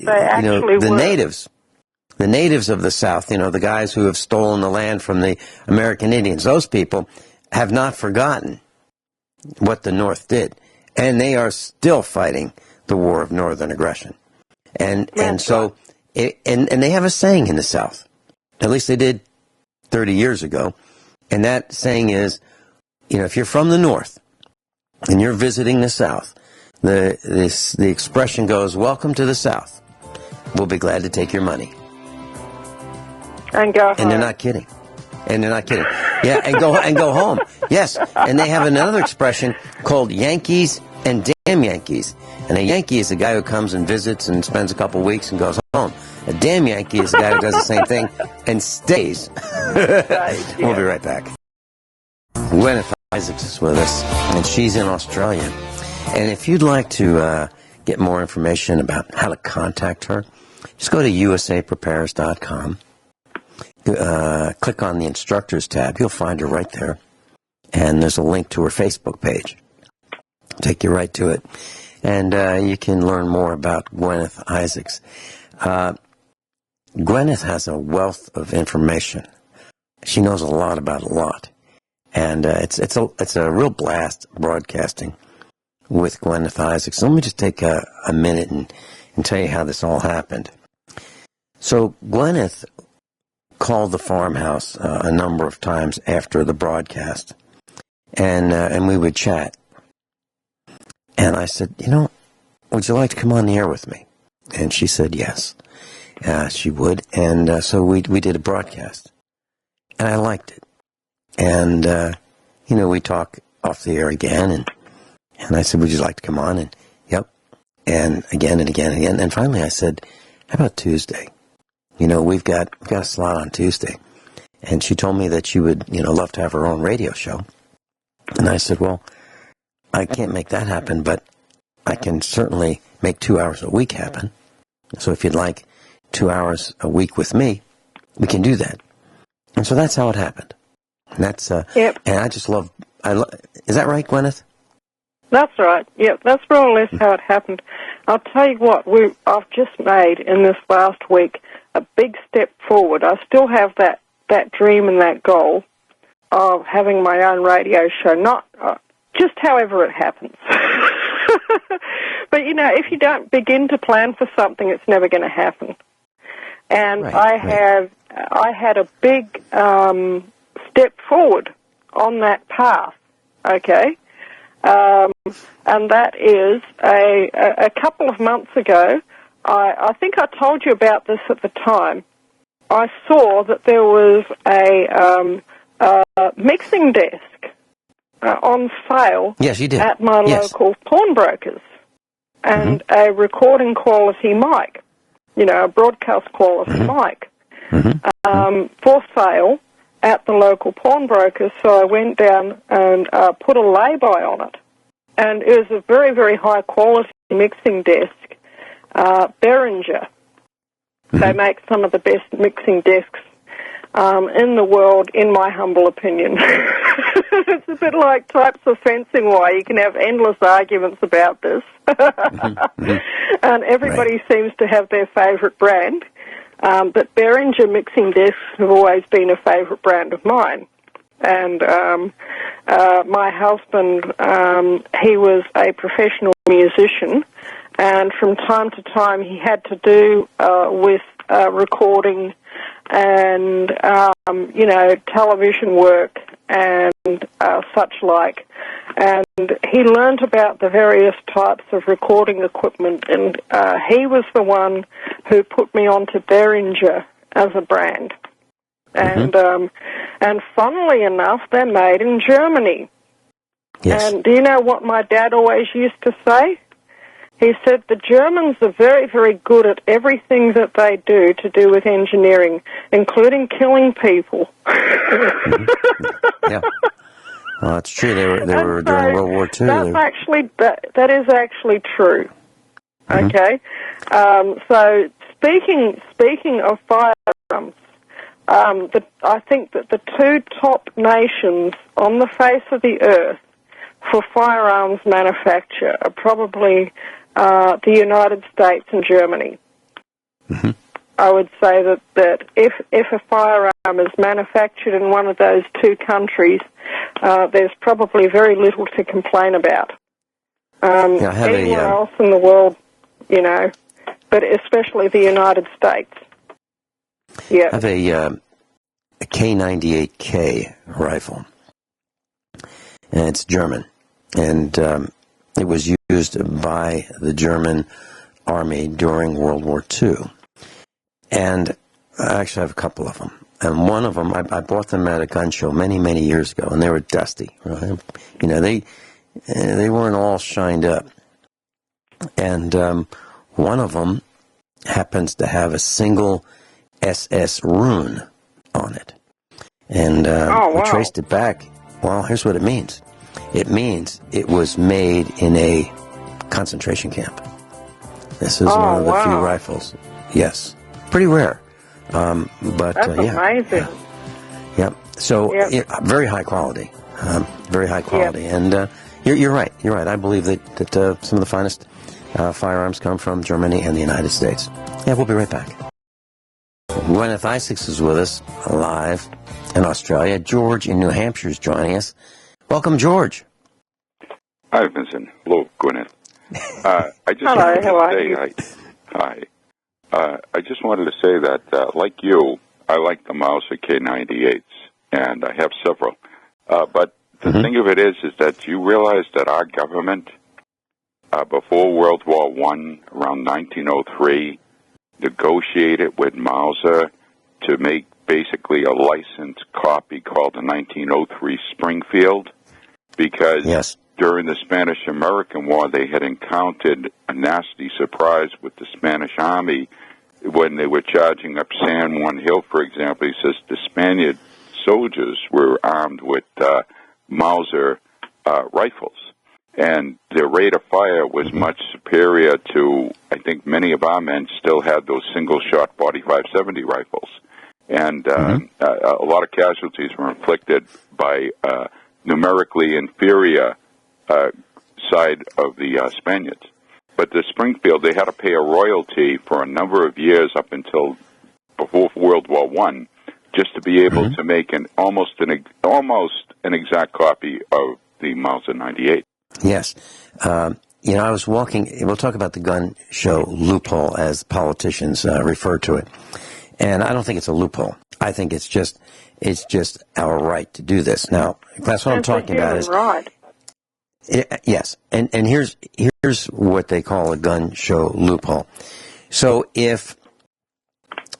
natives of the South, the guys who have stolen the land from the American Indians, those people have not forgotten what the North did. And they are still fighting the War of Northern Aggression. And so they have a saying in the South, at least they did 30 years ago, and that saying is, if you're from the North and you're visiting the South, the expression goes, "Welcome to the South. We'll be glad to take your money." And go home. And they're not kidding. Yeah, and go home. Yes, and they have another expression called Yankees and damn Yankees. And a Yankee is a guy who comes and visits and spends a couple weeks and goes home. A damn Yankee is a guy who does the same thing and stays. We'll be right back. Guineith Isaacs is with us, and she's in Australia. And if you'd like to get more information about how to contact her, just go to usaprepares.com. Click on the instructors tab. You'll find her right there. And there's a link to her Facebook page. Take you right to it. And you can learn more about Guineith Isaacs. Guineith has a wealth of information. She knows a lot about a lot. And it's a real blast broadcasting with Guineith Isaacs. So let me just take a minute and tell you how this all happened. So Guineith called the farmhouse a number of times after the broadcast, and we would chat. And I said, would you like to come on the air with me? And she said yes, she would. And so we did a broadcast, and I liked it. And we talk off the air again, and I said, would you like to come on? And yep, and again and again and again. And finally, I said, how about Tuesday? We've got a slot on Tuesday. And she told me that she would, love to have her own radio show. And I said, well, I can't make that happen, but I can certainly make 2 hours a week happen. So if you'd like 2 hours a week with me, we can do that. And so that's how it happened. And that's, yep. And I just love, is that right, Guineith? That's right. Yep, that's more or less how it happened. I'll tell you what, I've just made in this last week a big step forward. I still have that dream and that goal of having my own radio show, not just however it happens. But, if you don't begin to plan for something, it's never going to happen. And I had a big step forward on that path, okay? And that is a couple of months ago, I think I told you about this at the time. I saw that there was a mixing desk on sale Yes, you did. at my local pawnbrokers, and a recording quality mic, a broadcast quality mic, for sale at the local pawnbrokers. So I went down and put a lay-by on it, and it was a very, very high quality mixing desk, Behringer. They make some of the best mixing desks in the world, in my humble opinion. It's a bit like types of fencing wire. You can have endless arguments about this. And everybody seems to have their favourite brand. But Behringer mixing desks have always been a favourite brand of mine. And my husband, he was a professional musician, and from time to time he had to do with recording and, television work and such like. And he learnt about the various types of recording equipment, and he was the one who put me onto Behringer as a brand. And funnily enough, they're made in Germany. Yes. And do you know what my dad always used to say? He said the Germans are very, very good at everything that they do to do with engineering, including killing people. Yeah. Well, that's true. They were during World War II. That is actually true. Okay. So speaking of firearms, I think that the two top nations on the face of the earth for firearms manufacture are probably the United States and Germany. I would say that if a firearm is manufactured in one of those two countries, there's probably very little to complain about. Anywhere else in the world, but especially the United States. Yeah. I have a K98K rifle, and it's German, and it was used by the German Army during World War II. And I actually have a couple of them. And one of them, I bought them at a gun show many, many years ago, and they were dusty. Right? They weren't all shined up. And one of them happens to have a single SS rune on it. And we traced it back. Well, here's what it means. It means it was made in a concentration camp. This is one of the few rifles. Yes. Pretty rare. But that's amazing. Yeah. So very high quality. Very high quality. Yep. And you're right. You're right. I believe that some of the finest firearms come from Germany and the United States. Yeah, we'll be right back. Guineith Isaacs is with us live in Australia. George in New Hampshire is joining us. Welcome, George. Hi, Vincent. Hello, Guineith. I just wanted to say that, like you, I like the Mauser K98s, and I have several. But the thing of it is that you realize that our government, before World War I, around 1903, negotiated with Mauser to make basically a licensed copy called the 1903 Springfield, because during the Spanish-American War, they had encountered a nasty surprise with the Spanish Army when they were charging up San Juan Hill, for example. He says the Spaniard soldiers were armed with Mauser rifles, and their rate of fire was much superior to, I think many of our men still had those single-shot 45-70 rifles. And a lot of casualties were inflicted by numerically inferior side of the Spaniards. But the Springfield, they had to pay a royalty for a number of years up until before World War I, just to be able to make almost an exact copy of the Mauser 98. Yes. I was walking, we'll talk about the gun show loophole as politicians refer to it. And I don't think it's a loophole. I think it's just our right to do this. Now, class, what I'm talking about is right. Yes, and here's what they call a gun show loophole. So if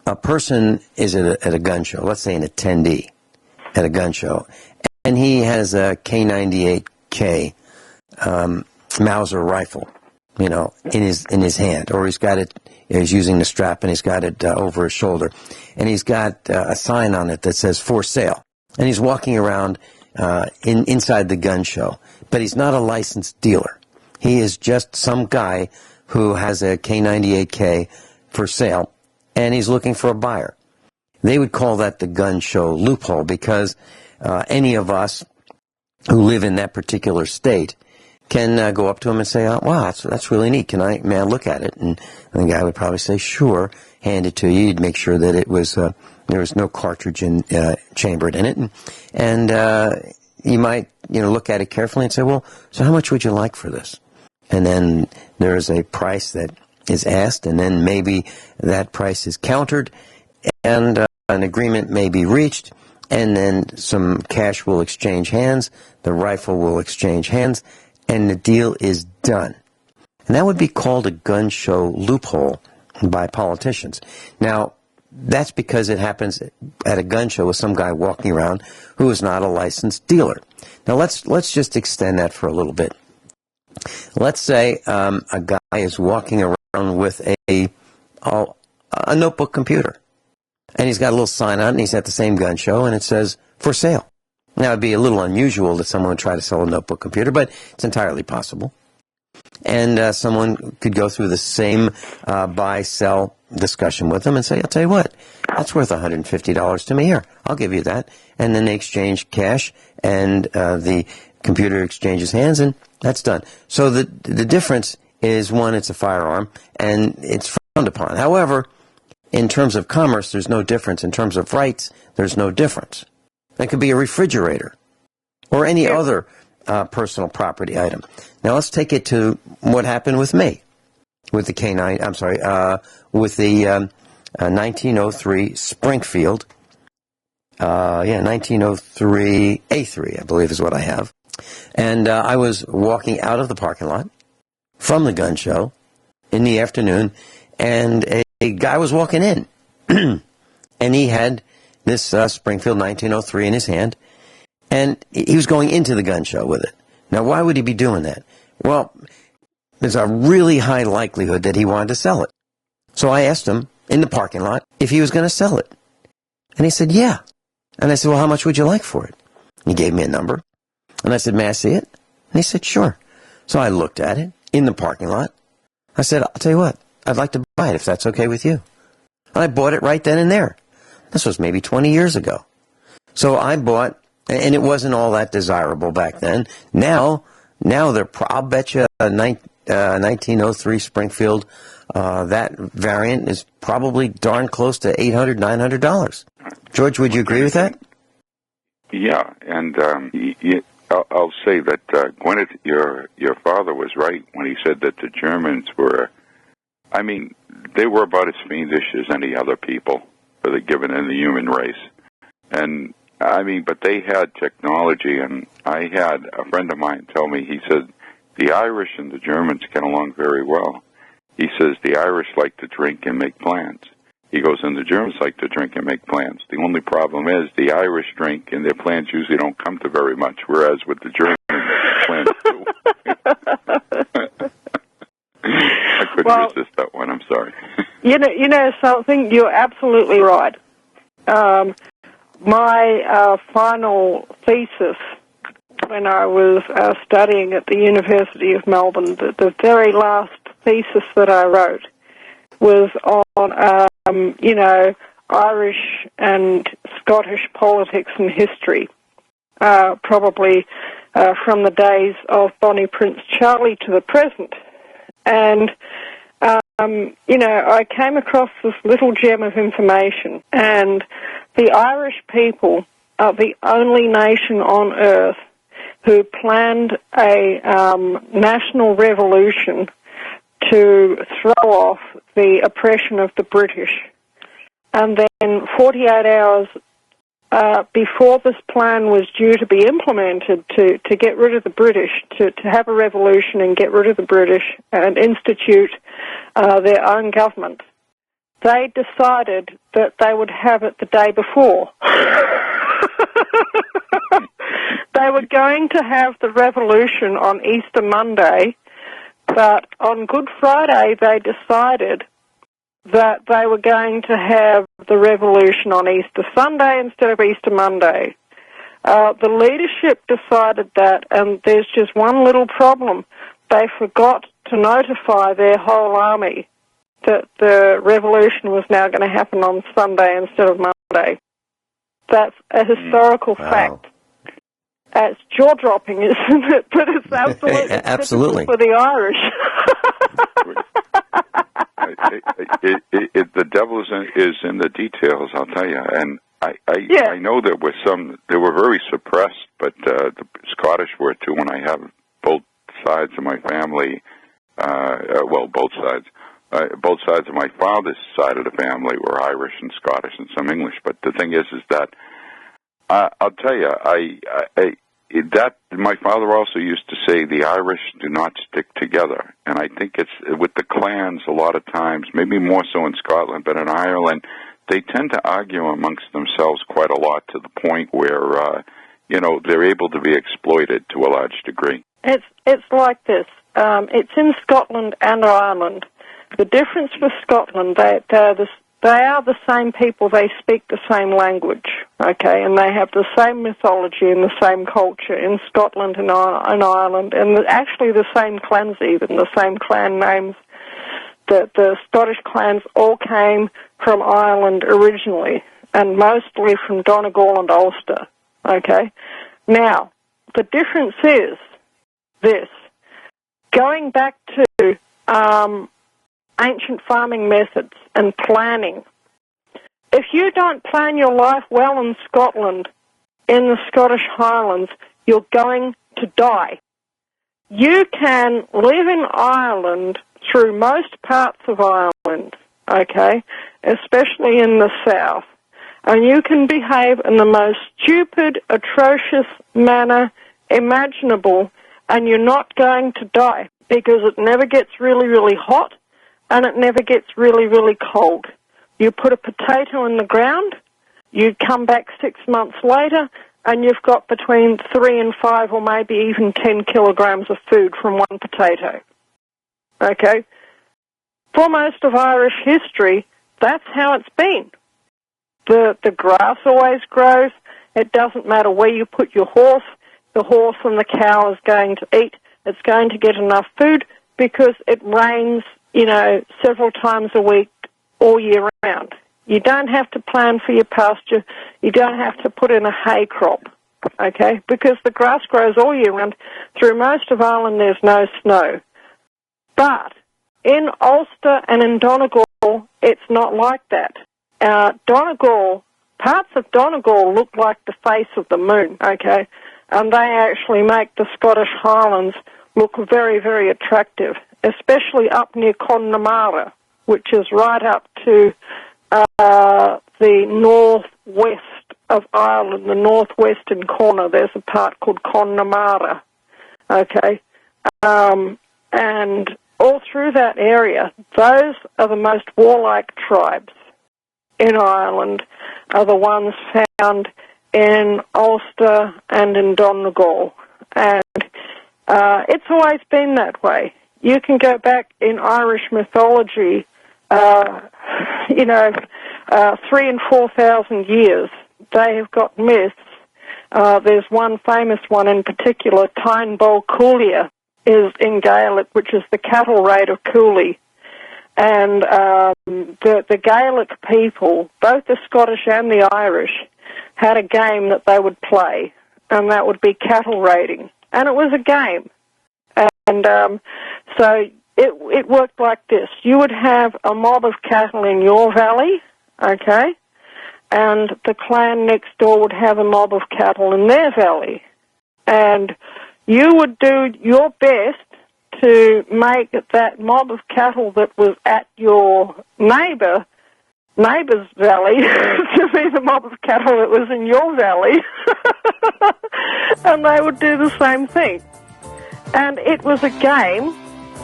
a person is at a gun show, let's say an attendee at a gun show, and he has a K98K Mauser rifle, in his hand, or he's got it, he's using the strap and he's got it over his shoulder, and he's got a sign on it that says "for sale," and he's walking around inside the gun show, but he's not a licensed dealer. He is just some guy who has a K98K for sale, and he's looking for a buyer. They would call that the gun show loophole, because any of us who live in that particular state can go up to him and say, "Oh, wow, that's really neat. May I look at it?" And the guy would probably say, "Sure," hand it to you. You'd make sure that it was there was no cartridge chambered in it, and you might look at it carefully and say, "Well, so how much would you like for this?" And then there is a price that is asked, and then maybe that price is countered, and an agreement may be reached, and then some cash will exchange hands, the rifle will exchange hands, and the deal is done. And that would be called a gun show loophole by politicians. Now, that's because it happens at a gun show with some guy walking around who is not a licensed dealer. Now, let's just extend that for a little bit. Let's say a guy is walking around with a notebook computer, and he's got a little sign on it, and he's at the same gun show, and it says, "for sale." Now, it'd be a little unusual that someone would try to sell a notebook computer, but it's entirely possible. And someone could go through the same buy-sell discussion with them and say, "I'll tell you what, that's worth $150 to me. Here, I'll give you that." And then they exchange cash, and the computer exchanges hands, and that's done. So the difference is, one, it's a firearm, and it's frowned upon. However, in terms of commerce, there's no difference. In terms of rights, there's no difference. That could be a refrigerator or any other personal property item. Now let's take it to what happened with me, with the with the 1903 Springfield. 1903 A3, I believe, is what I have. And I was walking out of the parking lot from the gun show in the afternoon, and a guy was walking in, and he had this Springfield 1903 in his hand, and he was going into the gun show with it. Now, why would he be doing that? Well, there's a really high likelihood that he wanted to sell it. So I asked him in the parking lot if he was going to sell it. And he said, "Yeah." And I said, "Well, how much would you like for it?" He gave me a number. And I said, "May I see it?" And he said, "Sure." So I looked at it in the parking lot. I said, "I'll tell you what, I'd like to buy it if that's okay with you." And I bought it right then and there. This was maybe 20 years ago. So I bought, and it wasn't all that desirable back then. Now I'll bet you a 1903 Springfield, that variant is probably darn close to $800, $900. George, would you agree with that? Yeah, and I'll say that Guineith, your father was right when he said that the Germans were, they were about as fiendish as any other people that are given in the human race. And, but they had technology, and I had a friend of mine tell me, he said, the Irish and the Germans get along very well. He says the Irish like to drink and make plans. He goes, and the Germans like to drink and make plans. The only problem is the Irish drink, and their plans usually don't come to very much, whereas with the Germans, plans do. I couldn't resist that one. I'm sorry. You know something? You're absolutely right. My final thesis, when I was studying at the University of Melbourne, the very last thesis that I wrote was on, Irish and Scottish politics and history, probably from the days of Bonnie Prince Charlie to the present. And, I came across this little gem of information, and the Irish people are the only nation on earth who planned a national revolution to throw off the oppression of the British. And then 48 hours before this plan was due to be implemented to get rid of the British, to have a revolution and get rid of the British and institute their own government, they decided that they would have it the day before. They were going to have the revolution on Easter Monday, but on Good Friday they decided that they were going to have the revolution on Easter Sunday instead of Easter Monday. The leadership decided that, and there's just one little problem. They forgot to notify their whole army that the revolution was now going to happen on Sunday instead of Monday. That's a historical fact. It's jaw-dropping, isn't it? But it's absolutely for the Irish. The devil is in the details, I'll tell you. And I know there were very suppressed, but the Scottish were too. When I have both sides of my family, both sides of my father's side of the family were Irish and Scottish and some English. But the thing is that I'll tell you, that my father also used to say the Irish do not stick together, and I think it's with the clans a lot of times, maybe more so in Scotland, but in Ireland, they tend to argue amongst themselves quite a lot to the point where they're able to be exploited to a large degree. It's like this. It's in Scotland and Ireland. The difference with Scotland, they are the same people, they speak the same language, okay, and they have the same mythology and the same culture in Scotland and Ireland, and actually the same clans even, the same clan names. The Scottish clans all came from Ireland originally, and mostly from Donegal and Ulster, okay. Now, the difference is this. Going back to ancient farming methods and planning. If you don't plan your life well in Scotland, in the Scottish Highlands, you're going to die. You can live in Ireland through most parts of Ireland, okay, especially in the south, and you can behave in the most stupid, atrocious manner imaginable, and you're not going to die because it never gets really, really hot, and it never gets really, really cold. You put a potato in the ground, you come back 6 months later, and you've got between 3 and 5 or maybe even 10 kilograms of food from one potato. Okay? For most of Irish history, that's how it's been. The grass always grows. It doesn't matter where you put your horse. The horse and the cow is going to eat. It's going to get enough food because it rains several times a week all year round. You don't have to plan for your pasture. You don't have to put in a hay crop, okay, because the grass grows all year round. Through most of Ireland, there's no snow. But in Ulster and in Donegal, it's not like that. Donegal, parts of Donegal look like the face of the moon, okay, and they actually make the Scottish Highlands look very, very attractive, especially up near Connemara, which is right up to the northwest of Ireland, the northwestern corner. There's a part called Connemara, okay? And all through that area, those are the most warlike tribes in Ireland, are the ones found in Ulster and in Donegal. And it's always been that way. You can go back in Irish mythology, 3,000 and 4,000 years. They have got myths. There's one famous one in particular, Tyne Bó Cúailnge, is in Gaelic, which is the cattle raid of Cooley. And the Gaelic people, both the Scottish and the Irish, had a game that they would play, and that would be cattle raiding. And it was a game. And so it worked like this. You would have a mob of cattle in your valley, okay, and the clan next door would have a mob of cattle in their valley. And you would do your best to make that mob of cattle that was at your neighbour neighbour's valley to be the mob of cattle that was in your valley. And they would do the same thing. And it was a game,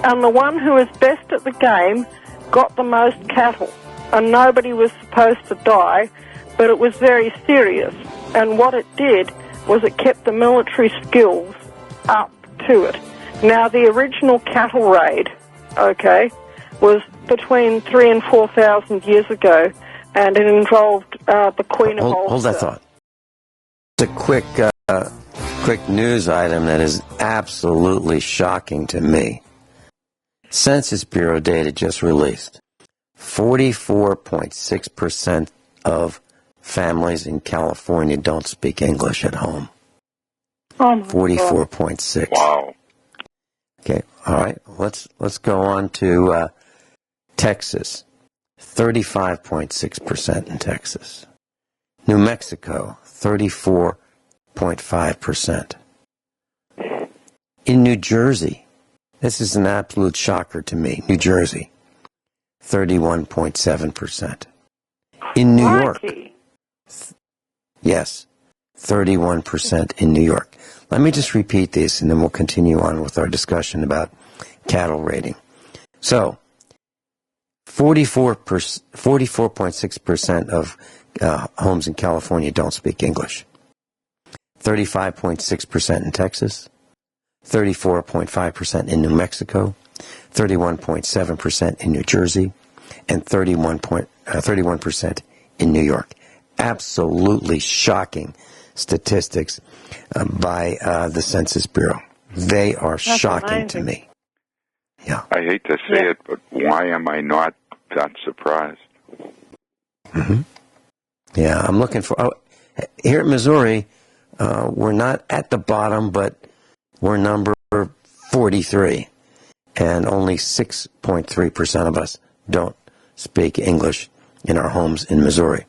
and the one who was best at the game got the most cattle. And nobody was supposed to die, but it was very serious. And what it did was it kept the military skills up to it. Now, the original cattle raid, was between 3,000 and 4,000 years ago, and it involved the Queen of Ulster. Hold that thought. It's a quick news item that is absolutely shocking to me. Census Bureau data just released. 44.6% of families in California don't speak English at home. 44.6. Wow. Okay, all right. Let's go on to Texas. 35.6% in Texas. New Mexico, 34.5%. In New Jersey, this is an absolute shocker to me. New Jersey, 31.7%. In New York, yes, 31% in New York. Let me just repeat these, and then we'll continue on with our discussion about cattle raiding. So, 44.6% of homes in California don't speak English. 35.6% in Texas. 34.5% in New Mexico. 31.7% in New Jersey. And 31% in New York. Absolutely shocking statistics by the Census Bureau. They are shocking to me. Yeah. I hate to say it, but why am I not that surprised? Mm-hmm. Yeah, I'm looking for... here at Missouri, we're not at the bottom, but we're number 43. And only 6.3% of us don't speak English in our homes in Missouri.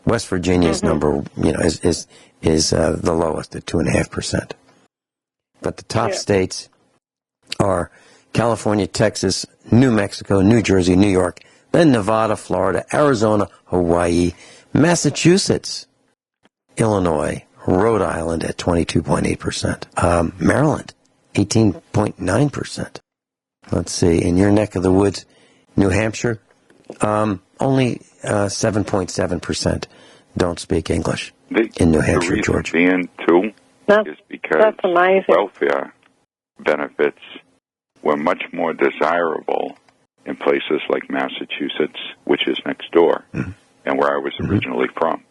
West Virginia's number, is the lowest at 2.5%. But the top states are California, Texas, New Mexico, New Jersey, New York, then Nevada, Florida, Arizona, Hawaii, Massachusetts, Illinois, Rhode Island at 22.8%, Maryland, 18.9%. Let's see, in your neck of the woods, New Hampshire, only 7.7% don't speak English in New Hampshire, Georgia. The reason being, too, is because welfare benefits were much more desirable in places like Massachusetts, which is next door, and where I was originally from.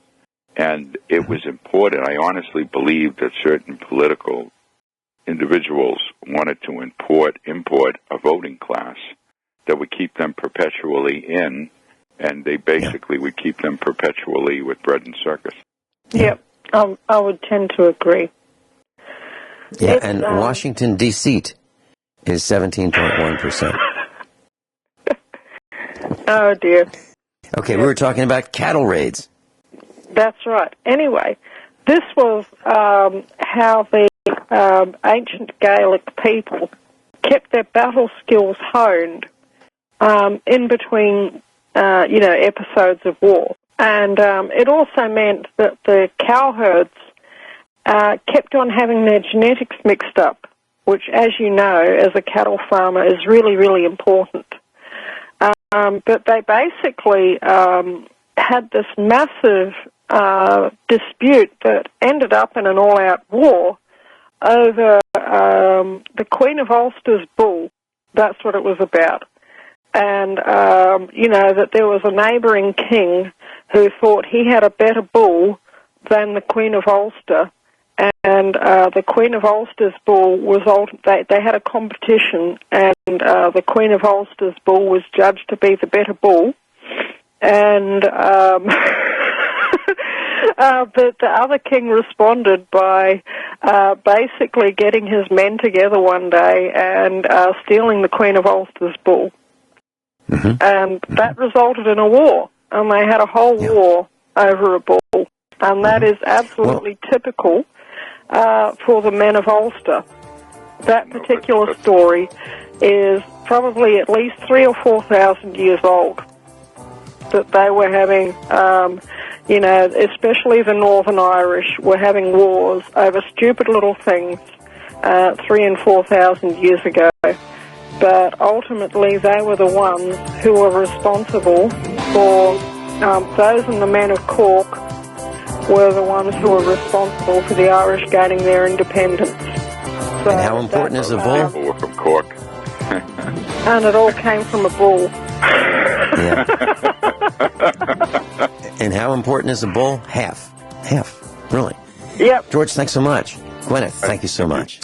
And it was important. I honestly believe that certain political individuals wanted to import a voting class that would keep them perpetually in, and they basically would keep them perpetually with bread and circus. Yep, I would tend to agree. Yeah, and Washington, D.C. is 17.1%. Oh, dear. Okay, we were talking about cattle raids. That's right. Anyway, this was how the ancient Gaelic people kept their battle skills honed in between, episodes of war. And it also meant that the cowherds kept on having their genetics mixed up, which, as you know, as a cattle farmer, is really, really important. But they basically had this massive dispute that ended up in an all-out war over the Queen of Ulster's bull. That's what it was about. And, that there was a neighbouring king who thought he had a better bull than the Queen of Ulster. And the Queen of Ulster's bull was... They had a competition, and the Queen of Ulster's bull was judged to be the better bull. And the other king responded by basically getting his men together one day and stealing the Queen of Ulster's bull. And that resulted in a war. And they had a whole war over a bull. And that is absolutely typical for the men of Ulster. That particular story is probably at least 3,000 or 4,000 years old. that they were having, especially the Northern Irish, were having wars over stupid little things 3,000 and 4,000 years ago. But ultimately, they were the ones who were responsible for, those and the men of Cork were the ones who were responsible for the Irish gaining their independence. So and how important is a bull? We're from Cork. And it all came from a bull. Yeah. And how important is a bull? Half. Really. Yep. George, thanks so much. Guineith, thank you so much.